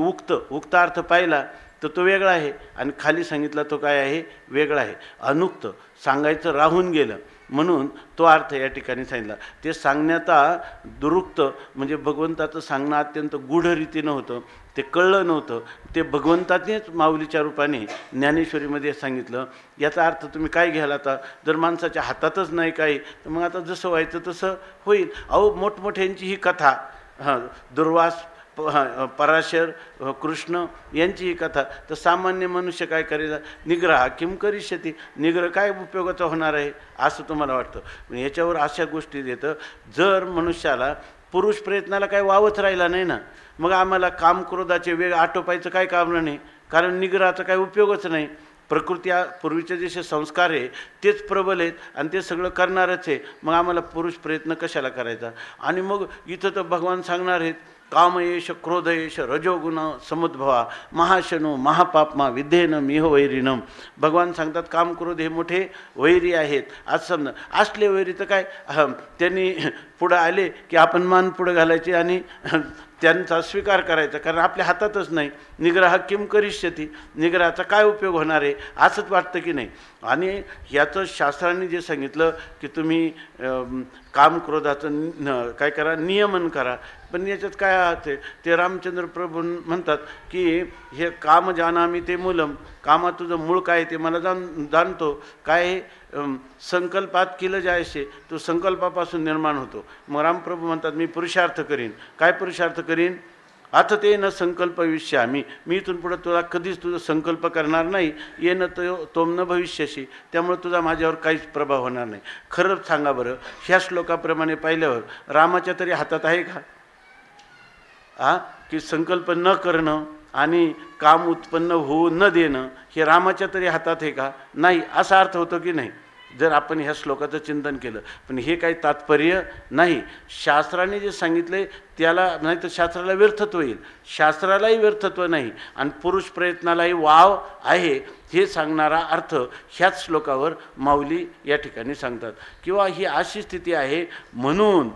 A: उक्त अर्थ पाहिला तर तो वेगळा आहे आणि खाली सांगितला तो काय आहे? वेगळा आहे. अनुक्त सांगायचं राहून गेलं म्हणून तो अर्थ या ठिकाणी सांगितला. ते सांगण्याचा दुरुक्त म्हणजे भगवंताचं सांगणं अत्यंत गूढ रीतीनं होतं, ते कळलं नव्हतं. ते भगवंतानेच माऊलीच्या रूपाने ज्ञानेश्वरीमध्ये सांगितलं. याचा अर्थ तुम्ही काय घ्याल? आता जर माणसाच्या हातातच नाही काही तर मग आता जसं व्हायचं तसं होईल. अहो मोठमोठ्यांची ही कथा, दुर्वास, पराशर, कृष्ण यांची ही कथा. तर सामान्य मनुष्य काय करेल? निग्रह किम करिष्यति. निग्रह काय उपयोगाचा होणार आहे असं तुम्हाला वाटतं? याच्यावर अशा गोष्टी देतं. जर मनुष्याला पुरुष प्रयत्नाला काय वावच राहिला नाही ना, मग आम्हाला काम क्रोधाचे वेग आटोपायचं काय कारण नाही, कारण निग्रहाचा काय उपयोगच नाही. प्रकृती पूर्वीचे जसे संस्कार आहे तेच प्रबल आहेत आणि ते सगळं करणारच आहे. मग आम्हाला पुरुष प्रयत्न कशाला करायचा? आणि मग इथं तर भगवान सांगणार आहेत कामयेश क्रोधयेश रजोगुण समुद्भवा महाशनो महापापमा विद्धेन मिह वैरिनम. भगवान सांगतात काम क्रोध हे मोठे वैरी आहेत. आज समजा असले वैरी तर काय त्यांनी पुढं आले की आपण मान पुढं घालायची आणि त्यांचा स्वीकार करायचा, कारण आपल्या हातातच नाही. निग्रह किम करिष्यति. निग्रहाचा काय उपयोग होणार आहे असंच वाटतं की नाही. आणि याचं शास्त्रांनी जे सांगितलं की तुम्ही काम क्रोधाचं काय करा, नियमन करा. पण याच्यात काय आहे ते रामचंद्र प्रभू म्हणतात की हे काम जानामी ते मूलम. कामा तुझं मूळ काय ते मला जाणतो. काय संकल्पात केलं जायचे तो संकल्पापासून निर्माण होतो. मग रामप्रभू म्हणतात मी पुरुषार्थ करीन. काय पुरुषार्थ करीन? आता ते न संकल्प विष्यामी. मी इथून पुढं तुला कधीच तुझा संकल्प करणार नाही. ये न तोम न भविष्यशी. त्यामुळे तुझा माझ्यावर काहीच प्रभाव होणार नाही. खरंच सांगा बरं, ह्या श्लोकाप्रमाणे पाहिल्यावर रामाच्या तरी हातात आहे का की संकल्प न करणं आणि काम उत्पन्न होऊ न देणं हे रामाच्या तरी हातात आहे का? नाही. असा अर्थ होतो की नाही जर आपण ह्या श्लोकाचं चिंतन केलं. पण हे काही तात्पर्य नाही. शास्त्राने जे सांगितले त्याला नाही तर शास्त्राला व्यर्थत्व येईल. शास्त्रालाही व्यर्थत्व नाही आणि पुरुष प्रयत्नालाही वाव आहे हे सांगणारा अर्थ ह्याच श्लोकावर माऊली या ठिकाणी सांगतात. किंवा ही अशी स्थिती आहे म्हणून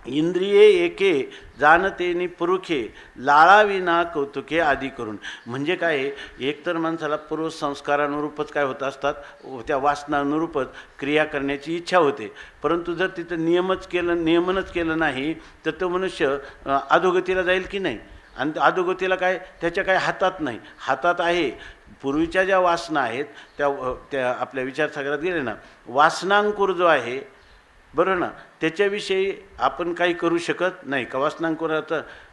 A: इंद्रिये एके जाणतेनी पुरुखे लाळाविना कौतुके आदी करून. म्हणजे काय, एकतर माणसाला पूर्वसंस्कारानुरूपच काय होत असतात, त्या वासनानुरूपच क्रिया करण्याची इच्छा होते. परंतु जर तिथं नियमनच केलं नाही तर तो मनुष्य अधोगतीला जाईल की नाही. आणि अधोगतीला काय त्याच्या काय हातात नाही. हातात आहे पूर्वीच्या ज्या वासना आहेत त्या आपल्या विचारसागरात गेले ना, वासनांकुर जो आहे बरोबर ना, त्याच्याविषयी आपण काही करू शकत नाही का.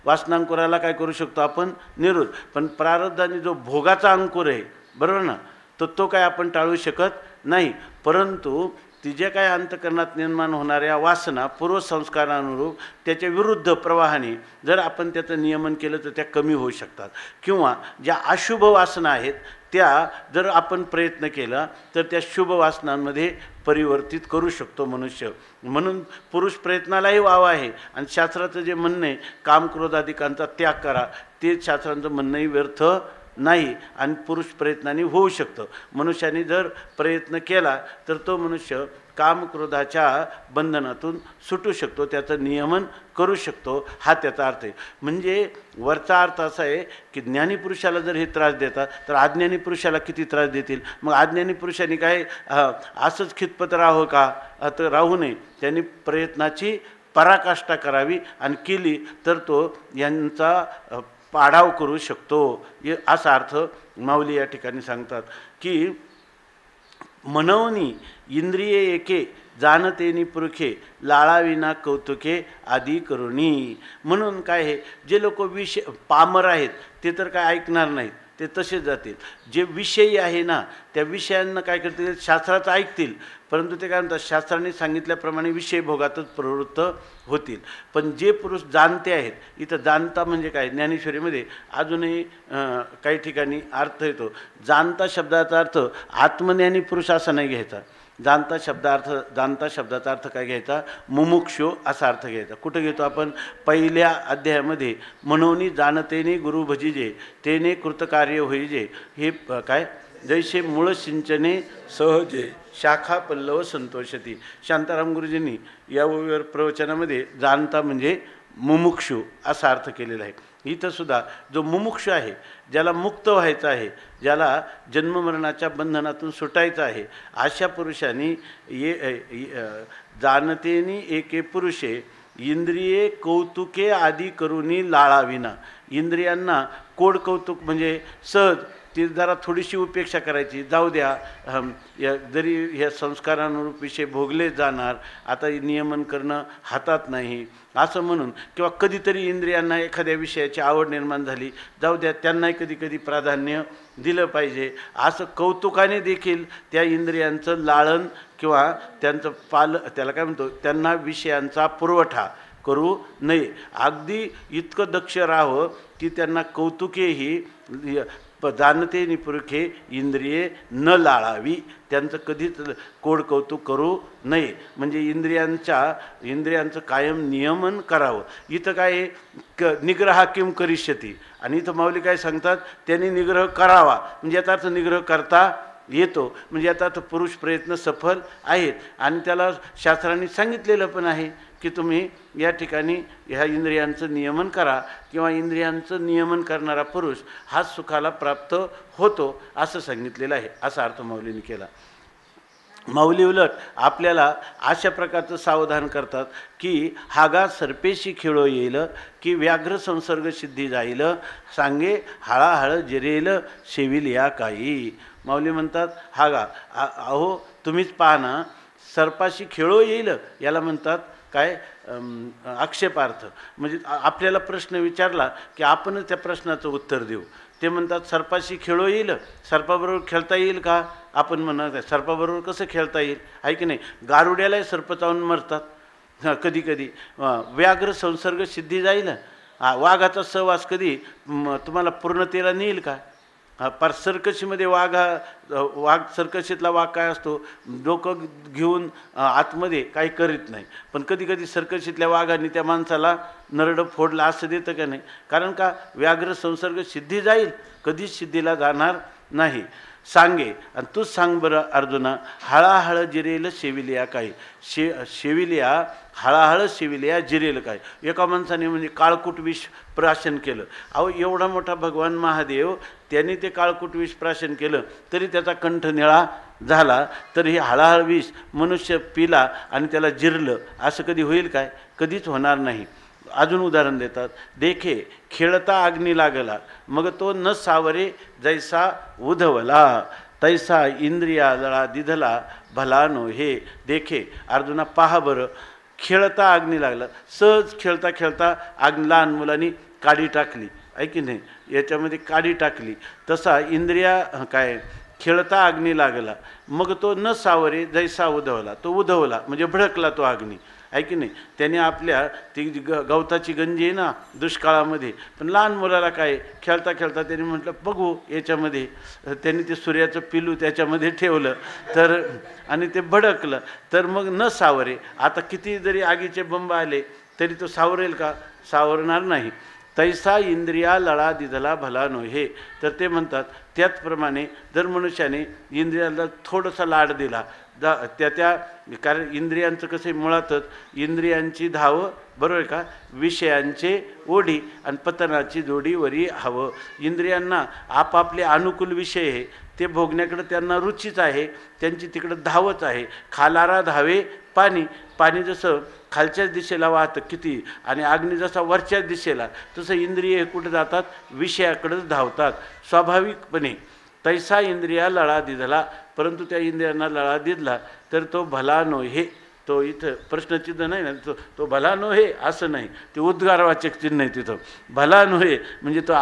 A: वासनांकुराला काय करू शकतो आपण? निरोध. पण प्रारब्धाने जो भोगाचा अंकुर आहे बरोबर ना, तो काय आपण टाळू शकत नाही. परंतु तिच्या काय अंतकरणात निर्माण होणाऱ्या वासना पूर्वसंस्कारानुरूप त्याच्या विरुद्ध प्रवाहाने जर आपण त्याचं नियमन केलं तर त्या कमी होऊ शकतात. किंवा ज्या अशुभ वासना आहेत त्या जर आपण प्रयत्न केला तर त्या शुभ वासनांमध्ये परिवर्तित करू शकतो मनुष्य. म्हणून पुरुष प्रयत्नालाही वाव आहे. आणि शास्त्राचं जे म्हणणं आहे काम क्रोधाधिकांचा त्याग करा, ते शास्त्रांचं म्हणणंही व्यर्थ नाही आणि पुरुष प्रयत्नाने होऊ शकतं. मनुष्याने जर प्रयत्न केला तर तो मनुष्य कामक्रोधाच्या बंधनातून सुटू शकतो, त्याचं नियमन करू शकतो, हा त्याचा अर्थ आहे. म्हणजे वरचा अर्थ असा आहे की ज्ञानी पुरुषाला जर हे त्रास देतात तर अज्ञानी पुरुषाला किती त्रास देतील. मग अज्ञानी पुरुषांनी काय असंच खितपत राहावं का? तर राहू नये. त्यांनी प्रयत्नाची पराकाष्ठा करावी आणि केली तर तो यांचा पाडाव करू शकतो, असा अर्थ माऊली या ठिकाणी सांगतात. की मनवनी इंद्रिये एके जाणतेनी पुरखे लाळाविना कौतुके आदी करुणी. म्हणून काय आहे, जे लोक विषय पामर आहेत ते तर काय ऐकणार नाहीत, ते तसेच जातील. जे विषयी आहे ना त्या विषयांना काय करतील, शास्त्राचं ऐकतील, परंतु ते काय म्हणतात, शास्त्राने सांगितल्याप्रमाणे विषय भोगातच प्रवृत्त होतील. पण जे पुरुष जाणते आहेत, इथं जाणता म्हणजे काय, ज्ञानेश्वरीमध्ये अजूनही काही ठिकाणी अर्थ येतो. जाणता शब्दाचा अर्थ आत्मज्ञानी पुरुष असा नाही घ्यायचा. जाणता शब्दाचा अर्थ काय घ्यायचा, मुमुक्षु असा अर्थ घ्यायचा. कुठं घेतो आपण, पहिल्या अध्यायामध्ये मनोनी जाणतेने गुरु भजिजे तेने कृतकार्य होईजे. हे काय, जैसे मूळ सिंचने सहजे शाखा पल्लव संतोषती. शांताराम गुरुजींनी यावर प्रवचनामध्ये जाणता म्हणजे मुमुक्षु असा अर्थ केलेला आहे. इथं सुद्धा जो मुमुक्षु आहे, ज्याला मुक्त व्हायचं आहे, ज्याला जन्ममरणाच्या बंधनातून सुटायचं आहे, अशा पुरुषांनी जाणतेनी एके पुरुषे इंद्रिये कौतुके आदी करुनी लाळाविना. इंद्रियांना कोड कौतुक म्हणजे सहज, ती जरा थोडीशी उपेक्षा करायची, जाऊ द्या, जरी ह्या संस्कारानुरूप विषय भोगले जाणार, आता नियमन करणं हातात नाही असं म्हणून, किंवा कधीतरी इंद्रियांना एखाद्या विषयाची आवड निर्माण झाली, जाऊ द्या, त्यांनाही कधी कधी प्राधान्य दिलं पाहिजे, असं कौतुकाने देखील त्या इंद्रियांचं लाळन किंवा त्यांचं त्याला काय म्हणतो, त्यांना विषयांचा पुरवठा करू नये. अगदी इतकं दक्ष राहावं की त्यांना कौतुकेही जाणते निपुरखे इंद्रिये न लाळावी, त्यांचं कधीच कोड कौतुक करू नये. म्हणजे इंद्रियांचं कायम नियमन करावं. इथं काय निग्रह किम करिष्यती, आणि इथं माऊली काय सांगतात, त्यांनी निग्रह करावा. म्हणजे याचा अर्थ निग्रह करता येतो, म्हणजे याचा अर्थ पुरुष प्रयत्न सफल आहेत, आणि त्याला शास्त्रांनी सांगितलेलं पण आहे की तुम्ही या ठिकाणी ह्या इंद्रियांचं नियमन करा, किंवा इंद्रियांचं नियमन करणारा पुरुष हा सुखाला प्राप्त होतो असं सांगितलेलं आहे. असा अर्थ माऊलीने केला. माऊली उलट आपल्याला अशा प्रकारचं सावधान करतात की हागा सर्पेशी खेळो येईल, की व्याघ्र संसर्ग सिद्धी जाईल, सांगे हळाहळ जिरेल शेविल या काही. माऊली म्हणतात, हागा अहो तुम्हीच पाहा ना, सर्पाशी खेळो येईल याला म्हणतात काय, आक्षेपार्थ. म्हणजे आपल्याला प्रश्न विचारला की आपणच त्या प्रश्नाचं उत्तर देऊ. ते म्हणतात सर्पाशी खेळो येईल, सर्पाबरोबर खेळता येईल का? आपण म्हणत आहे सर्पाबरोबर कसं खेळता येईल, आहे की नाही. गारुड्यालाही सर्प चावून मरतात कधी कधी. व्याघ्र संसर्ग सिद्धी जाईल, वाघाचा सहवास कधी तुम्हाला पूर्णतेला नेईल का? पार सर्कशीमध्ये वाघ सर्कशीतला वाघ काय असतो, डोकं घेऊन आतमध्ये काही करीत नाही, पण कधी कधी सर्कशीतल्या वाघांनी त्या माणसाला नरडं फोडलं असं देतं का नाही. कारण का, व्याघ्र संसर्ग सिद्धी जाईल, कधीच सिद्धीला जाणार नाही. सांगे, आणि तूच सांग बरं अर्जुना, हळाहळ जिरेल शेविलिया काय. शेविलिया हळाहळ शेविलिया जिरेल काय. एका माणसाने म्हणजे काळकूट विष प्राशन केलं. अहो एवढा मोठा भगवान महादेव, त्यांनी ते काळकूट विष प्राशन केलं तरी त्याचा कंठ निळा झाला, तर हे हळाहळ विष मनुष्य पिला आणि त्याला जिरलं असं कधी होईल काय? कधीच होणार नाही. अजून उदाहरण देतात, देखे खेळता अग्नी लागला, मग तो न सावरे जैसा उधवला, तैसा इंद्रिया जळा दिधला भलानो हे. देखे अर्जुना पहा बरं, खेळता अग्नी लागला, सहज खेळता खेळता लहान मुलांनी काडी टाकली, आहे की नाही, याच्यामध्ये काडी टाकली, तसा इंद्रिया काय खेळता अग्नी लागला, मग तो न सावरे जैसा उधवला, तो उधवला म्हणजे भडकला तो अग्नी, आहे की नाही. त्याने आपल्या ती गवताची गंजी आहे ना दुष्काळामध्ये, पण लहान मुलाला काय खेळता खेळता त्यांनी म्हटलं बघू याच्यामध्ये, त्यांनी ते सूर्याचं पिलू त्याच्यामध्ये ठेवलं तर, आणि ते भडकलं, तर मग न सावरे. आता किती जरी आगीचे बंब आले तरी तो सावरेल का? सावरणार नाही. तैसा इंद्रिया लळा दिधला भला नो हे. तर ते म्हणतात त्याचप्रमाणे जर मनुष्याने इंद्रियाला थोडासा लाड दिला त्या कारण इंद्रियांचं कसं मुळातच इंद्रियांची धाव बरोबर का विषयांचे ओढी आणि पतनाची जोडीवरी हवं. इंद्रियांना आपापले अनुकूल विषय आहे ते भोगण्याकडे त्यांना रुचीच आहे, त्यांची तिकडं धावच आहे. खालारा धावे पाणी, पाणी जसं खालच्याच दिशेला वाहतं किती आणि अग्नी जसा वरच्याच दिशेला, तसं इंद्रिय कुठे जातात विषयाकडेच धावतात स्वाभाविकपणे. तैसा इंद्रिया लळा दिदला, परंतु त्या इंद्रियांना लळा दिदला तर तो भला नोहे. तो इथं प्रश्नचिन्ह नाही ना, तो भला नोहे असं नाही, ते उद्गारवाचक चिन्ह आहे तिथं. भला नोहे म्हणजे तो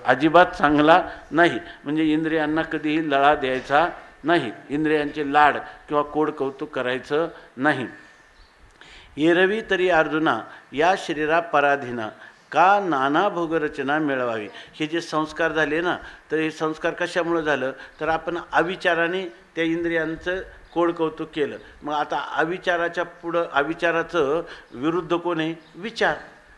A: अजिबात चांगला नाही, म्हणजे इंद्रियांना कधीही लळा द्यायचा नाही, इंद्रियांचे लाड किंवा कोड कौतुक करायचं नाही. एरवी तरी अर्जुना या शरीरा पराधीना का नाना भोगरचना मिळवावी. हे जे संस्कार झाले ना, तर हे संस्कार कशामुळे झालं तर आपण अविचाराने त्या इंद्रियांचं कोड कौतुक केलं. मग आता अविचाराच्या पुढं अविचाराचं विरुद्ध कोण आहे विचार.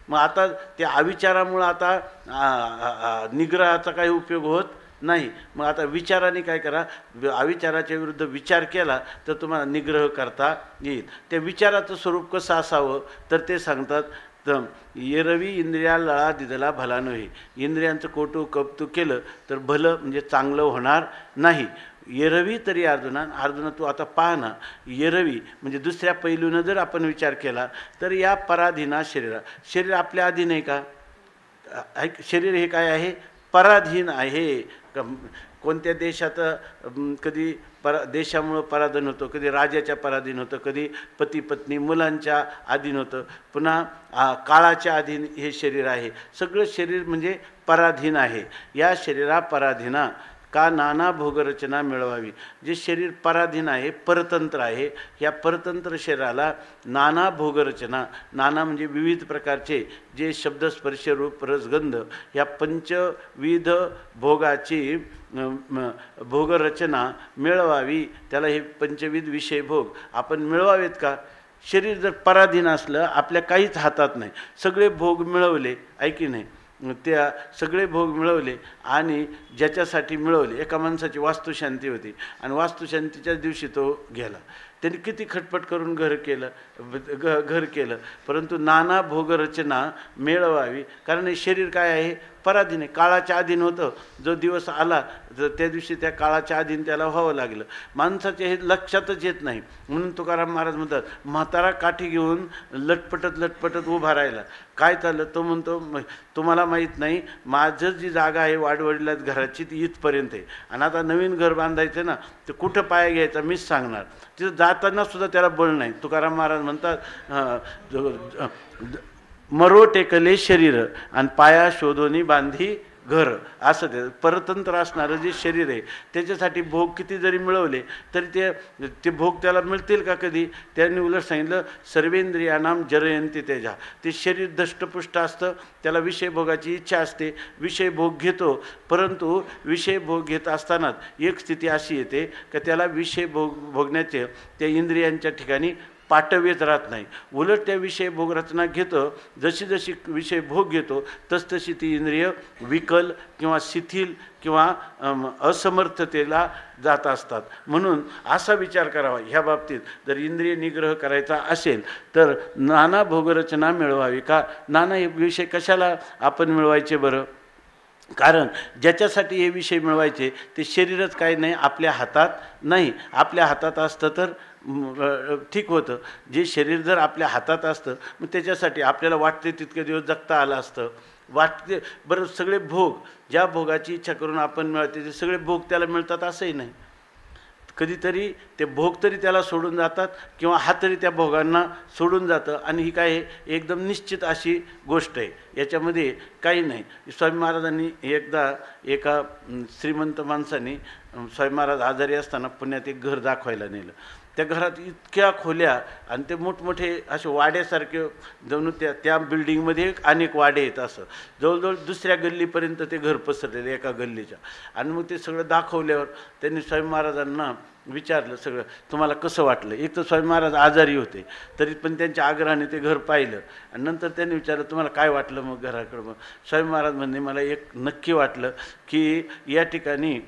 A: मग आता त्या अविचारामुळं आता निग्रहाचा काही उपयोग होत नाही. मग आता विचाराने काय करा, अविचाराच्या विरुद्ध विचार केला तर तुम्हाला निग्रह करता येईल. त्या विचाराचं स्वरूप कसं असावं तर ते सांगतात तर एरवी इंद्रिया लळा दिदला भला नव्हे. इंद्रियांचं कौतुक केलं तर भलं म्हणजे चांगलं होणार नाही. एरवी तरी अर्जुना तू आता पाहा ना, एरवी म्हणजे दुसऱ्या पैलूनं जर आपण विचार केला तर या पराधीना शरीर आपल्या अधीन आहे का. शरीर हे काय आहे पराधीन आहे. कोणत्या देशात कधी देशामुळं पराधीन होतं, कधी राजाच्या पराधीन होतं, कधी पती पत्नी मुलांच्या अधीन होतं, पुन्हा काळाच्या अधीन हे शरीर आहे. सगळं शरीर म्हणजे पराधीन आहे. या शरीरा पराधीना का नाना भोगरचना मिळवावी. जे शरीर पराधीन आहे परतंत्र आहे, या परतंत्र शरीराला नाना भोगरचना, नाना म्हणजे विविध प्रकारचे जे शब्द स्पर्श रूप रसगंध या पंचविध भोगाची भोगरचना मिळवावी. त्याला हे पंचविध विषय भोग आपण मिळवावेत का. शरीर जर पराधीन असलं आपल्या काहीच हातात नाही, सगळे भोग मिळवले ऐकी नाही, त्या सगळे भोग मिळवले आणि ज्याच्यासाठी मिळवले. एका माणसाची वास्तुशांती होती आणि वास्तुशांतीच्याच दिवशी तो गेला. त्यांनी किती खटपट करून घर केलं परंतु नाना भोगरचना मिळवावी. कारण हे शरीर काय आहे पराधीन आहे, काळाच्या अधीन होतं. जो दिवस आला तर त्या दिवशी त्या काळाच्या अधीन त्याला व्हावं लागलं. माणसाचे हे लक्षातच येत नाही. म्हणून तुकाराम महाराज म्हणतात म्हातारा काठी घेऊन लटपटत उभा राहिला. काय चाललं तो म्हणतो तुम्हाला माहीत नाही, माझं जी जागा आहे वाडवडीला घराची ती इथपर्यंत आहे आणि आता नवीन घर बांधायचं ना तर कुठं पाया घ्यायचा मीच सांगणार. तिथं जाताना सुद्धा त्याला बळ नाही. तुकाराम महाराज म्हणतात मरो टेकले शरीर आणि पाया शोधोनी बांधी घर. असं ते परतंत्र असणारं जे शरीर आहे त्याच्यासाठी भोग किती जरी मिळवले तरी ते भोग त्याला मिळतील का कधी. त्यांनी उलट सांगितलं सर्वेंद्रियानाम जरयंती तेजा. ते शरीर दष्टपुष्ट असतं, त्याला विषय भोगाची इच्छा असते, विषय भोग घेतो, परंतु विषय भोग घेत असतानाच एक स्थिती अशी येते की त्याला विषय भोगण्याचे त्या इंद्रियांच्या ठिकाणी पाठवेत राहत नाही. उलट त्या विषय भोग रचना घेतं, जशी जशी विषय भोग घेतो तसतशी ती इंद्रिय विकल किंवा शिथिल किंवा असमर्थतेला जात असतात. म्हणून असा विचार करावा ह्या बाबतीत. जर इंद्रिय निग्रह करायचा असेल तर नाना भोगरचना मिळवावी का. नाना हे विषय कशाला आपण मिळवायचे बरं. कारण ज्याच्यासाठी हे विषय मिळवायचे ते शरीरच काही नाही, आपल्या हातात नाही. आपल्या हातात असतं तर ठीक होतं. जे शरीर जर आपल्या हातात असतं मग त्याच्यासाठी आपल्याला वाटते तितके दिवस जगता आलं असतं. वाटते बरं सगळे भोग ज्या भोगाची इच्छा करून आपण मिळते ते सगळे भोग त्याला मिळतात असंही नाही. कधीतरी ते भोग तरी त्याला सोडून जातात किंवा हा तरी त्या भोगांना सोडून जातं. आणि ही काय एकदम निश्चित अशी गोष्ट आहे, याच्यामध्ये काही नाही. स्वामी महाराजांनी एकदा एका श्रीमंत माणसाने स्वामी महाराज आजारी असताना पुण्यात एक घर दाखवायला नेलं. त्या घरात इतक्या खोल्या आणि ते मोठमोठे असे वाड्यासारखे जणू त्या बिल्डिंगमध्ये अनेक वाडे आहेत. असं जवळजवळ दुसऱ्या गल्लीपर्यंत ते घर पसरलेलं एका गल्लीच्या. आणि मग ते सगळं दाखवल्यावर त्यांनी स्वामी महाराजांना विचारलं सगळं, तुम्हाला कसं वाटलं. एक तर स्वामी महाराज आजारी होते, तरी पण त्यांच्या आग्रहाने ते घर पाहिलं आणि नंतर त्यांनी विचारलं तुम्हाला काय वाटलं मग घराकडं. मग स्वामी महाराज म्हणणे मला एक नक्की वाटलं की या ठिकाणी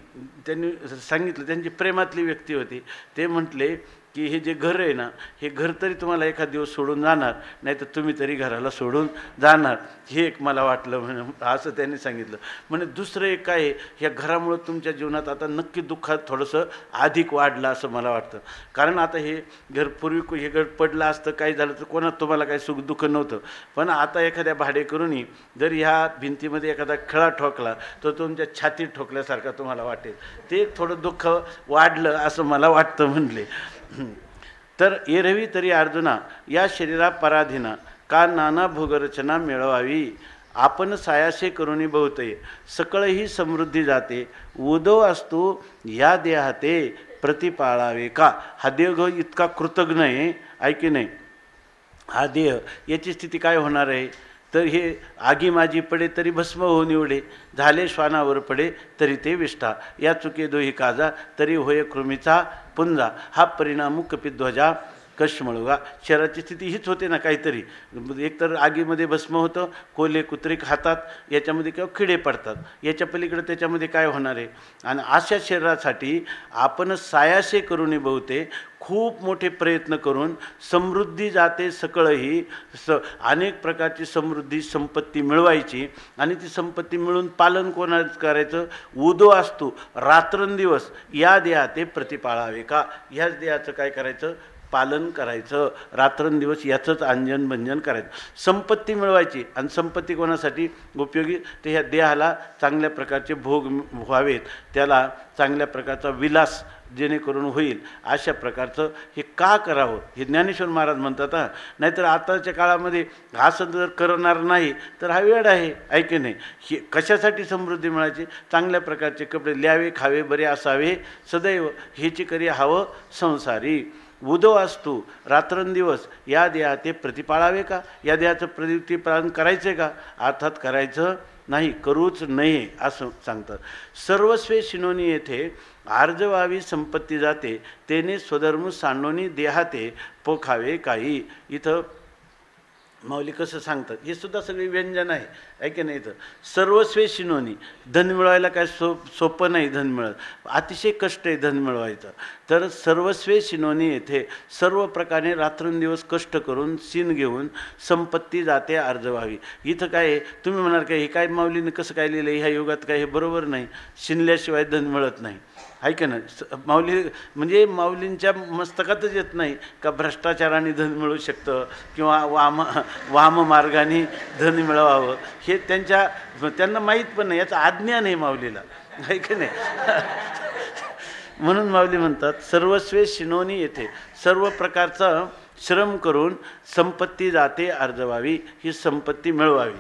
A: त्यांनी सांगितलं, त्यांची प्रेमातली व्यक्ती होती, ते म्हटले की हे जे घर आहे ना, हे घर तरी तुम्हाला एखाद दिवस सोडून जाणार, नाही तर तुम्ही तरी घराला सोडून जाणार, हे एक मला वाटलं म्हणे, असं त्यांनी सांगितलं. म्हणजे दुसरं एक काय आहे, ह्या घरामुळं तुमच्या जीवनात आता नक्की दुःखात थोडंसं अधिक वाढलं असं मला वाटतं. कारण आता हे घर पूर्वी हे घर पडलं असतं, काही झालं तर कोणात तुम्हाला काही सुख दुःख नव्हतं. पण आता एखाद्या भाडेकरूनी जर ह्या भिंतीमध्ये एखादा खळा ठोकला तर तुमच्या छातीत ठोकल्यासारखा तुम्हाला वाटेल, ते थोडं दुःख वाढलं असं मला वाटतं म्हणले. तर एरवी तरी अर्जुना या शरीरा पराधीना का नाना भोगरचना मिळवावी, आपण सायासे करुणी बहुतये सकळही समृद्धी जाते, उदो असतो या देहाते प्रतिपाळावे का. हा देह इतका कृतज्ञ आहे, ऐकी नाही, हा देह याची स्थिती काय होणार आहे, तर हे आगी माझी पडे तरी भस्म होऊन निवडे, झाले श्वानावर पडे तरी ते विष्ठा, या चुके दोही काजा तरी होय कृमीचा पुंजा, हा परिणाम कपिध्वजा कश्मळुगा. शरीराची स्थिती हीच होते ना काहीतरी, एकतर आगीमध्ये भस्म होतं, कोले कुत्रे खातात, याच्यामध्ये किंवा किडे पडतात, याच्या पलीकडे त्याच्यामध्ये काय होणार आहे. आणि अशा शरीरासाठी आपण सायासे करून बहुते खूप मोठे प्रयत्न करून समृद्धी जाते सकळही अनेक प्रकारची समृद्धी संपत्ती मिळवायची, आणि ती संपत्ती मिळून पालन कोणाच करायचं, उदो असतो रात्रंदिवस या देहाते प्रतिपाळावे का, ह्याच देहाचं काय करायचं, पालन करायचं, रात्रंदिवस याचंच अंजन भंजन करायचं. संपत्ती मिळवायची, आणि संपत्ती कोणासाठी उपयोगी, ते ह्या देहाला चांगल्या प्रकारचे भोग व्हावेत, त्याला चांगल्या प्रकारचा विलास जेणेकरून होईल, अशा प्रकारचं हे का करावं, हे ज्ञानेश्वर महाराज म्हणतात. नाहीतर आताच्या काळामध्ये असं जर करणार नाही तर हा वेळ आहे, ऐके नाही. हे कशासाठी समृद्धी मिळायची, चांगल्या प्रकारचे कपडे ल्यावे, खावे, बरे असावे सदैव, हेची करी हवं संसारी. उदो असतो रात्रंदिवस या देहाते प्रतिपाळावे का, या देहाचं प्रतिपालन करायचे का, अर्थात करायचं नाही, करूच नये असं सांगतात. सर्वस्वे शिनोनी येथे आर्जवावी संपत्ती जाते, तेने स्वधर्म सांडोनी देहाते पोखावे काही. इथं माऊली कसं सांगतात, हे सुद्धा सगळी व्यंजन आहे, ऐके नाही. इथं सर्वस्वे शिनोनी, धन मिळवायला काय सोपं नाही, धन मिळत अतिशय कष्ट आहे धन मिळवायचं. तर सर्वस्वे शिनोनी येथे सर्व प्रकारे रात्रंदिवस कष्ट करून सीन घेऊन संपत्ती जाते अर्जवावी. इथं काय आहे, तुम्ही म्हणाल काय हे काय माऊलीने कसं काय लिहिलं, ह्या युगात काय हे बरोबर नाही, शिनल्याशिवाय धन मिळत नाही, आहे का नाही. माऊली म्हणजे माऊलींच्या मस्तकातच येत नाही का भ्रष्टाचाराने धन मिळू शकतं किंवा वाम मार्गाने धन मिळवावं, हे त्यांना माहीत पण नाही, याचं आज्ञा नाही माऊलीला, आहे का नाही. म्हणून माऊली म्हणतात सर्वस्वे शिनोनी येथे सर्व प्रकारचा श्रम करून संपत्ती जाते अर्जवावी, ही संपत्ती मिळवावी.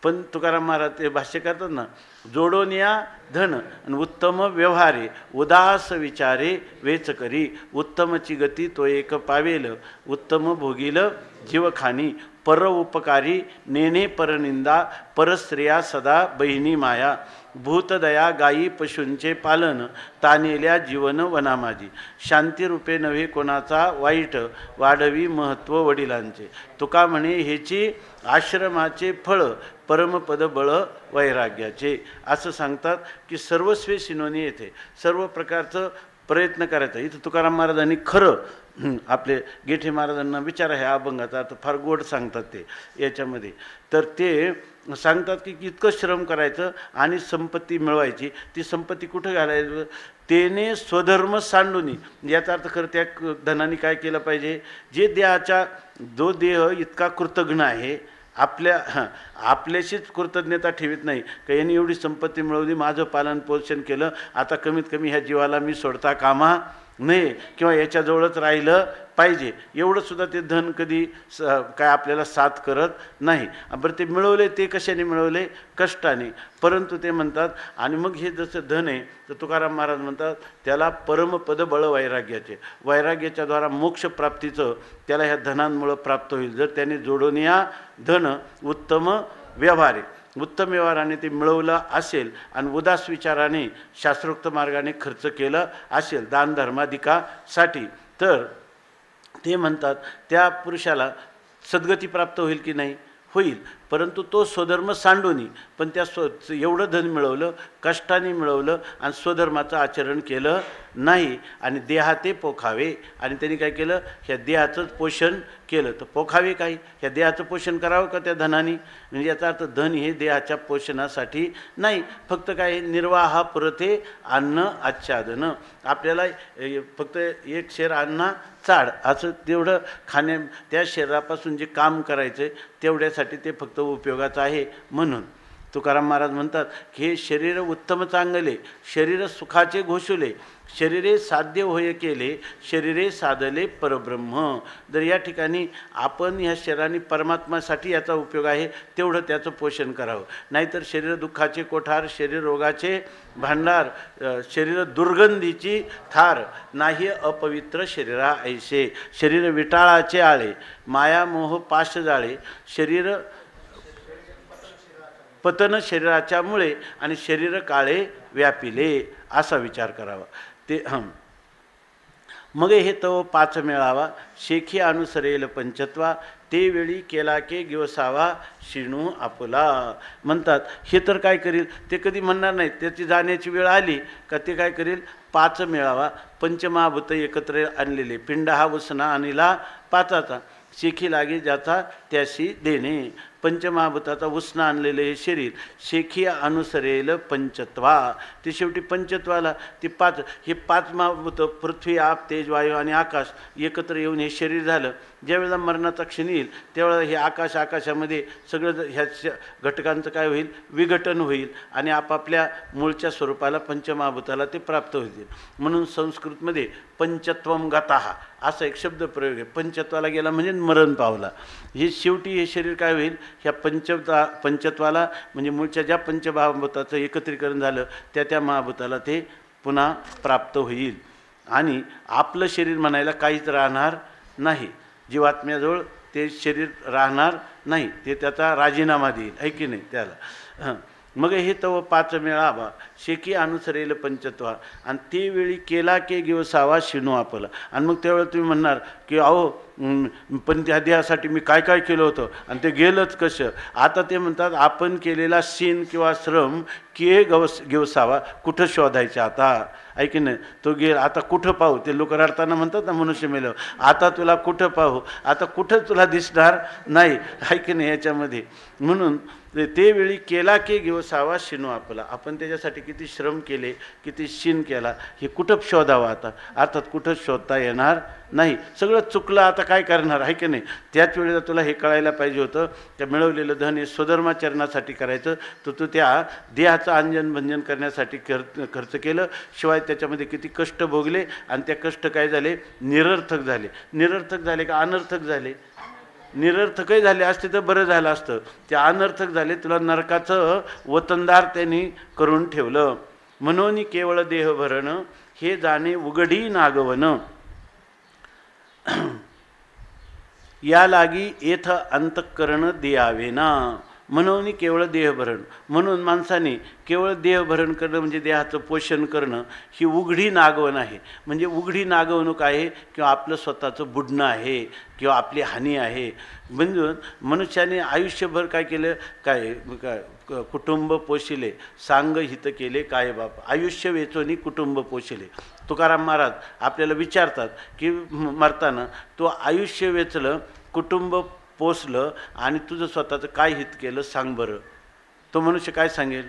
A: पण तुकाराम महाराज ते भाष्य करतात ना, जोडोनिया धन आणि उत्तम व्यवहारे उदास विचारे वेच करी, उत्तमची गती तो एक पावेल, उत्तम भोगील जीवखानी, पर उपकारी नेने परनिंदा, परस्त्रिया सदा बहिणी माया, भूतदया गायी पशूंचे पालन, तानेल्या जीवन वनामाजी, शांतीरूपे नव्हे कोणाचा वाईट, वाढवी महत्त्व वडिलांचे. तुका म्हणे हेची आश्रमाचे फळ, परमपद बळ वैराग्याचे. असं सांगतात की सर्वस्वे शिनोनी येथे सर्व प्रकारचं प्रयत्न करायचा. इथं तुकाराम महाराजांनी खरं आपले गेठे महाराजांना विचारा ह्या अभंगाचा अर्थ फार गोड सांगतात ते याच्यामध्ये. तर ते सांगतात की इतकं श्रम करायचं आणि संपत्ती मिळवायची. ती संपत्ती कुठं घालायचं, तेने स्वधर्म सांडूनी, याचा अर्थ खरं त्या धनाने काय केलं पाहिजे, जे देहाच्या जो देह इतका कृतज्ञ आहे, आपल्याशीच कृतज्ञता ठेवीत नाही का यांनी एवढी संपत्ती मिळवली, माझं पालन पोषण केलं, आता कमीत कमी ह्या जीवाला मी सोडता कामा नये किंवा याच्याजवळच राहिलं पाहिजे, एवढंसुद्धा ते धन कधी काय आपल्याला साथ करत नाही. बरं ते मिळवले ते कशाने मिळवले, कष्टाने. परंतु ते म्हणतात आणि मग हे जसं धन आहे तर तुकाराम महाराज म्हणतात त्याला परमपद बळ वैराग्याचे, वैराग्याच्या द्वारा मोक्षप्राप्तीचं त्याला ह्या धनांमुळं प्राप्त होईल, जर त्याने जोडून या धन उत्तम व्यवहार आहे. उत्तम व्यवहाराने ते मिळवलं असेल आणि उदास विचाराने शास्त्रोक्त मार्गाने खर्च केलं असेल दानधर्माधिकासाठी, तर ते म्हणतात त्या पुरुषाला सद्गती प्राप्त होईल की नाही? होईल. परंतु तो स्वधर्म सांडूनी, पण त्या एवढं धन मिळवलं, कष्टाने मिळवलं आणि स्वधर्माचं आचरण केलं नाही आणि देहाते पोखावे, आणि त्यांनी काय केलं? ह्या देहाचंच पोषण केलं. तर पोखावे काय? ह्या देहाचं पोषण करावं का त्या धनाने? म्हणजे याचा अर्थ धन हे देहाच्या पोषणासाठी नाही, फक्त काय निर्वाहा पुरते अन्न आच्छादन, आपल्याला फक्त एक शेर अन्ना चाड असं तेवढं खाण्या त्या शरीरापासून जे काम करायचं तेवढ्यासाठी ते फक्त उपयोगाचं आहे. म्हणून तुकाराम महाराज म्हणतात की हे शरीर उत्तम चांगले, शरीर सुखाचे घोषुले, शरीरे साध्य होय केले, शरीरे साधले परब्रह्म. जर या ठिकाणी आपण ह्या शरीराने परमात्मासाठी याचा उपयोग आहे तेवढं त्याचं पोषण करावं. नाहीतर शरीर दुःखाचे कोठार, शरीर रोगाचे भांडार, शरीर दुर्गंधीची थार, नाही अपवित्र शरीरा ऐसे. शरीर विटाळाचे आळे, माया मोह पाश जाळे, शरीर पतन शरीराच्या मुळे आणि शरीर काळे व्यापिले, असा विचार करावा. ते मग हे तव पाच मेळावा, शेखी अनुसरेल पंचत्वा, ते वेळी केला के गिवसावा शिणू आपुला. म्हणतात हे तर काय करील? ते कधी म्हणणार नाही. त्याची जाण्याची वेळ आली का ते काय करील? पाच मेळावा, पंचमहाभूत एकत्र आणलेले, पिंड हा उसना आणिला पाचाचा, शेखी लागे ज्याचा त्याशी देणे. पंचमहाभूताचा उसना आणलेले हे शरीर शेखी अनुसरेल पंचत्वा, ते शेवटी पंचत्वाला ते पाच, हे पाच महाभूत पृथ्वी आप तेज वायू आणि आकाश एकत्र येऊन हे शरीर झालं. ज्यावेळेला मरणाचा क्षण येईल त्यावेळेला हे आकाशामध्ये सगळं ह्या घटकांचं काय होईल? विघटन होईल आणि आपापल्या मूळच्या स्वरूपाला पंचमहाभूताला ते प्राप्त होतील. म्हणून संस्कृतमध्ये पंचत्वम गताः असा एक शब्द प्रयोग आहे. पंचत्वाला गेला म्हणजे मरण पावला. हे शेवटी हे शरीर काय होईल? ह्या पंचत्वाला म्हणजे मूळच्या ज्या पंचमहाभूताचं एकत्रीकरण झालं त्या महाभूताला ते पुन्हा प्राप्त होईल आणि आपलं शरीर म्हणायला काहीच राहणार नाही. जीवात्म्याजवळ ते शरीर राहणार नाही, ते त्याचा राजीनामा देईल, आहे की नाही त्याला. मग हे तव पाच मेळावा, शेकी अनुसरेल पंचत्वा, आणि ते वेळी केला के गिवसावा शिणू आपला. आणि मग त्यावेळेला तुम्ही म्हणणार की अहो पण त्या देहासाठी मी काय काय केलं होतं आणि ते गेलंच कसं? आता ते म्हणतात आपण केलेला शीन किंवा श्रम के गिवसावा कुठं शोधायचं आता? ऐक नाही, तो गेला आता कुठं पाहू? ते लोक रडताना म्हणतात ना मनुष्य मेलं, आता तुला कुठं पाहू? आता कुठं तुला दिसणार नाही, ऐक नाही याच्यामध्ये. म्हणून ते वेळी केला के गिवसावा शिनू आपला, आपण त्याच्यासाठी किती श्रम केले, किती शीन केला, हे कुठं शोधावं आता? अर्थात कुठं शोधता येणार नाही. सगळं चुकलं, आता काय करणार, आहे की नाही? त्याच वेळेला तुला हे कळायला पाहिजे होतं त्या मिळवलेलं धन हे स्वधर्माचरणासाठी करायचं, तर तू त्या देहाचं अंजन भंजन करण्यासाठी खर्च केलं. शिवाय त्याच्यामध्ये किती कष्ट भोगले आणि त्या कष्ट काय झाले? निरर्थक झाले. निरर्थक झाले का अनर्थक झाले? निरर्थकही झाले असते तर बरं झालं असतं. ते अनर्थक झाले. तुला नरकाचं वतनदार त्यांनी करून ठेवलं. म्हणून केवळ देहभरण हे जाणे उघडी नागवन, या लागी येथ अंतःकरण द्यावे ना. म्हणून केवळ देहभरण, म्हणून माणसाने केवळ देहभरण करणं म्हणजे देहाचं पोषण करणं ही उघडी नागवण आहे. म्हणजे उघडी नागवणूक आहे किंवा आपलं स्वतःचं बुडणं आहे किंवा आपली हानी आहे. म्हणजे मनुष्याने आयुष्यभर काय केलं? काय कुटुंब पोशिले, सांग हित केले काय बाप, आयुष्य वेचोनी कुटुंब पोशिले. तुकाराम महाराज आपल्याला विचारतात की मरताना तो आयुष्य वेचलं, कुटुंब पोसलं आणि तुझं स्वतःचं काय हित केलं सांग बरं. तो मनुष्य काय सांगेल?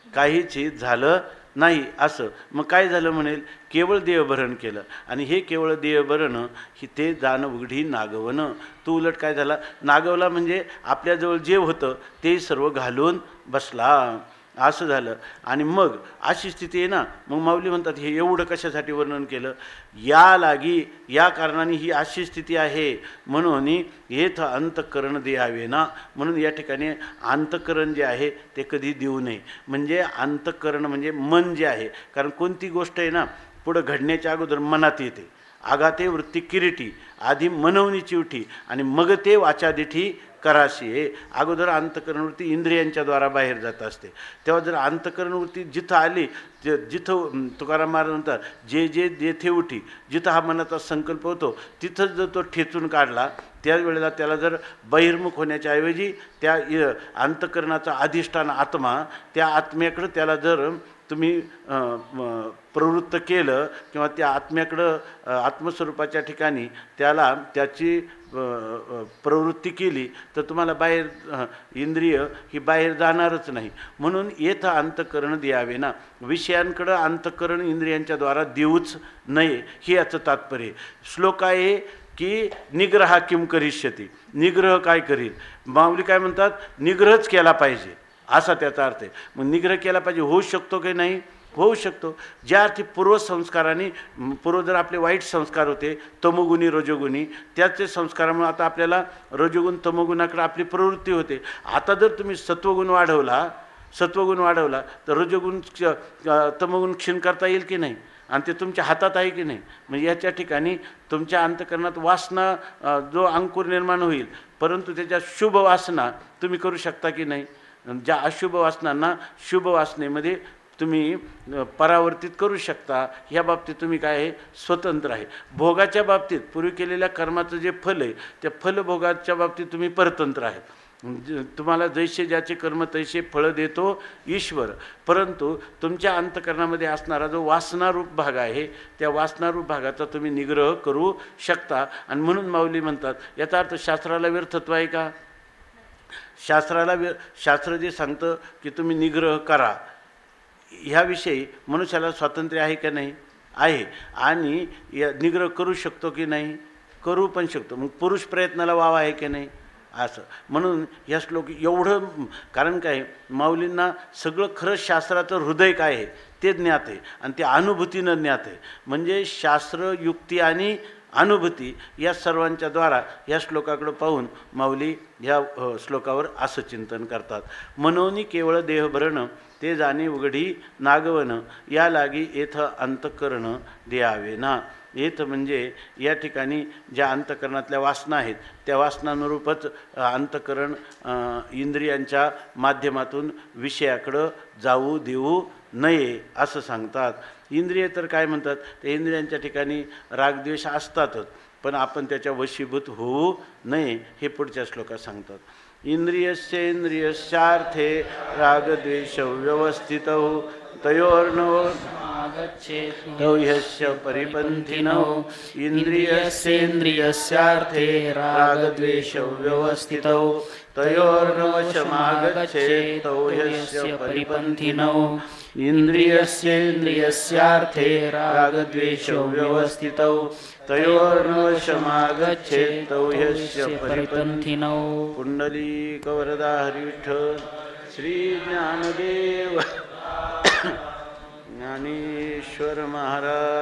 A: काहीच हित झालं नाही असं. मग काय झालं म्हणेल? केवळ देहभरण केलं. आणि हे केवळ देहभरण ही ते जाणं उघडी नागवणं. तू उलट काय झाला? नागवला म्हणजे आपल्याजवळ जे होतं ते सर्व घालून बसला, असं झालं. आणि मग अशी स्थिती आहे ना. मग माऊली म्हणतात हे एवढं कशासाठी वर्णन केलं? या लागी, या कारणाने ही अशी स्थिती आहे म्हणून येथ अंतःकरण द्यावे ना. म्हणून या ठिकाणी अंतःकरण जे आहे ते कधी देऊ नये. म्हणजे अंतःकरण म्हणजे मन जे आहे. कारण कोणती गोष्ट आहे ना पुढं घडण्याच्या अगोदर मनात येते. आघाते वृत्ती किरीटी, आधी मनवणी चिवठी आणि मग ते वाचादिठी कराशी आहे. अगोदर अंतःकरणवृत्ती इंद्रियांच्या द्वारा बाहेर जात असते. तेव्हा जर अंतःकरणवृत्ती जिथं आली, जिथं तुकाराम महाराज म्हणतात जे जे जेथे उठी, जिथं हा मनाचा संकल्प होतो तिथंच जर तो ठेचून काढला, त्याच वेळेला त्याला जर बहिर्मुख होण्याच्या ऐवजी त्या अंतःकरणाचा अधिष्ठान आत्मा, त्या आत्म्याकडं त्याला जर तुम्ही प्रवृत्त केलं किंवा त्या आत्म्याकडं आत्मस्वरूपाच्या ठिकाणी त्याला त्याची प्रवृत्ती केली तर तुम्हाला बाहेर इंद्रिय ही बाहेर जाणारच नाही. म्हणून येथ अंतःकरण द्यावे ना, विषयांकडं अंतःकरण इंद्रियांच्या द्वारा देऊच नये, हे याचं तात्पर्य. श्लोक आहे की निग्रह किम करिष्यती, निग्रह काय करील. माऊली काय म्हणतात, निग्रहच केला पाहिजे असा त्याचा अर्थ आहे. मग निग्रह केला पाहिजे, होऊ शकतो की नाही, होऊ शकतो. ज्या अर्थी पूर्वसंस्काराने, पूर्व जर आपले वाईट संस्कार होते तमोगुणी रजोगुणी, त्याचे संस्कारामुळे आता आपल्याला रजोगुण तमोगुणाकडे आपली प्रवृत्ती होते. आता जर तुम्ही सत्वगुण वाढवला तर रजोगुण तमोगुण क्षीण करता येईल की नाही, आणि ते तुमच्या हातात आहे की नाही. म्हणजे याच्या ठिकाणी तुमच्या अंतःकरणात वासना जो अंकुर निर्माण होईल, परंतु त्याच्या शुभ वासना तुम्ही करू शकता की नाही. ज्या अशुभ वासनांना शुभ वासनेमध्ये तुम्ही परावर्तित करू शकता. ह्या बाबतीत तुम्ही काय आहे, स्वतंत्र आहे. भोगाच्या बाबतीत पूर्वी केलेल्या कर्माचं जे फल आहे त्या फलभोगाच्या बाबतीत तुम्ही परतंत्र आहे. तुम्हाला जैसे ज्याचे कर्म तैसे फळं देतो ईश्वर. परंतु तुमच्या अंतःकरणामध्ये असणारा जो वासनारूप भाग आहे त्या वासनारूप भागाचा तुम्ही निग्रह करू शकता. आणि म्हणून माऊली म्हणतात, याचा अर्थ शास्त्राला व्यर्थत्व आहे का. शास्त्र जे सांगतं की तुम्ही निग्रह करा, ह्याविषयी मनुष्याला स्वातंत्र्य आहे का नाही, आहे. आणि या निग्रह करू शकतो की नाही, करू पण शकतो. मग पुरुष प्रयत्नाला वाव आहे की नाही असं. म्हणून या श्लोक एवढं, कारण काय, माऊलींना सगळं खरं शास्त्राचं हृदय काय आहे ते ज्ञात आहे आणि ते अनुभूतीनं ज्ञात आहे. म्हणजे शास्त्र, युक्ती आणि अनुभूती या सर्वांच्या द्वारा या श्लोकाकडं पाहून माऊली ह्या श्लोकावर असं चिंतन करतात. मनोनी केवळ देहभरण ते जाणे उघडी नागवन, या लागी येथ अंतःकरण द्यावे ना. येथ म्हणजे या ठिकाणी ज्या अंतःकरणातल्या वासना आहेत त्या वासनानुरूपच अंतःकरण इंद्रियांच्या माध्यमातून विषयाकडं जाऊ देऊ नये असं सांगतात. इंद्रिय तर काय म्हणतात, ते इंद्रियांच्या ठिकाणी रागद्वेष असतातच, पण आपण त्याच्या वशीभूत होऊ नये हे पुढच्या श्लोकात सांगतात. इंद्रियस्येन्द्रियस्यार्थे रागद्वेष व्यवस्थितौ तयोर्नव ह्यस्य परिपन्थिनौ.
B: इंद्रियस्येन्द्रियस्यार्थे रागद्वेष व्यवस्थितौ तयोर्नवशमागच्छेत् तौ ह्यस्य परिपन्थिनौ. इंद्रियस्येन्द्रियस्यार्थे रागद्वेष व्यवस्थितौ तयोर्नवशमागच्छेत् तौ ह्यस्य परिपन्थिनौ.
A: पुंडलीकवरदा हरिविठ्ठल श्री ज्ञानदेव ज्ञानेश्वर महाराज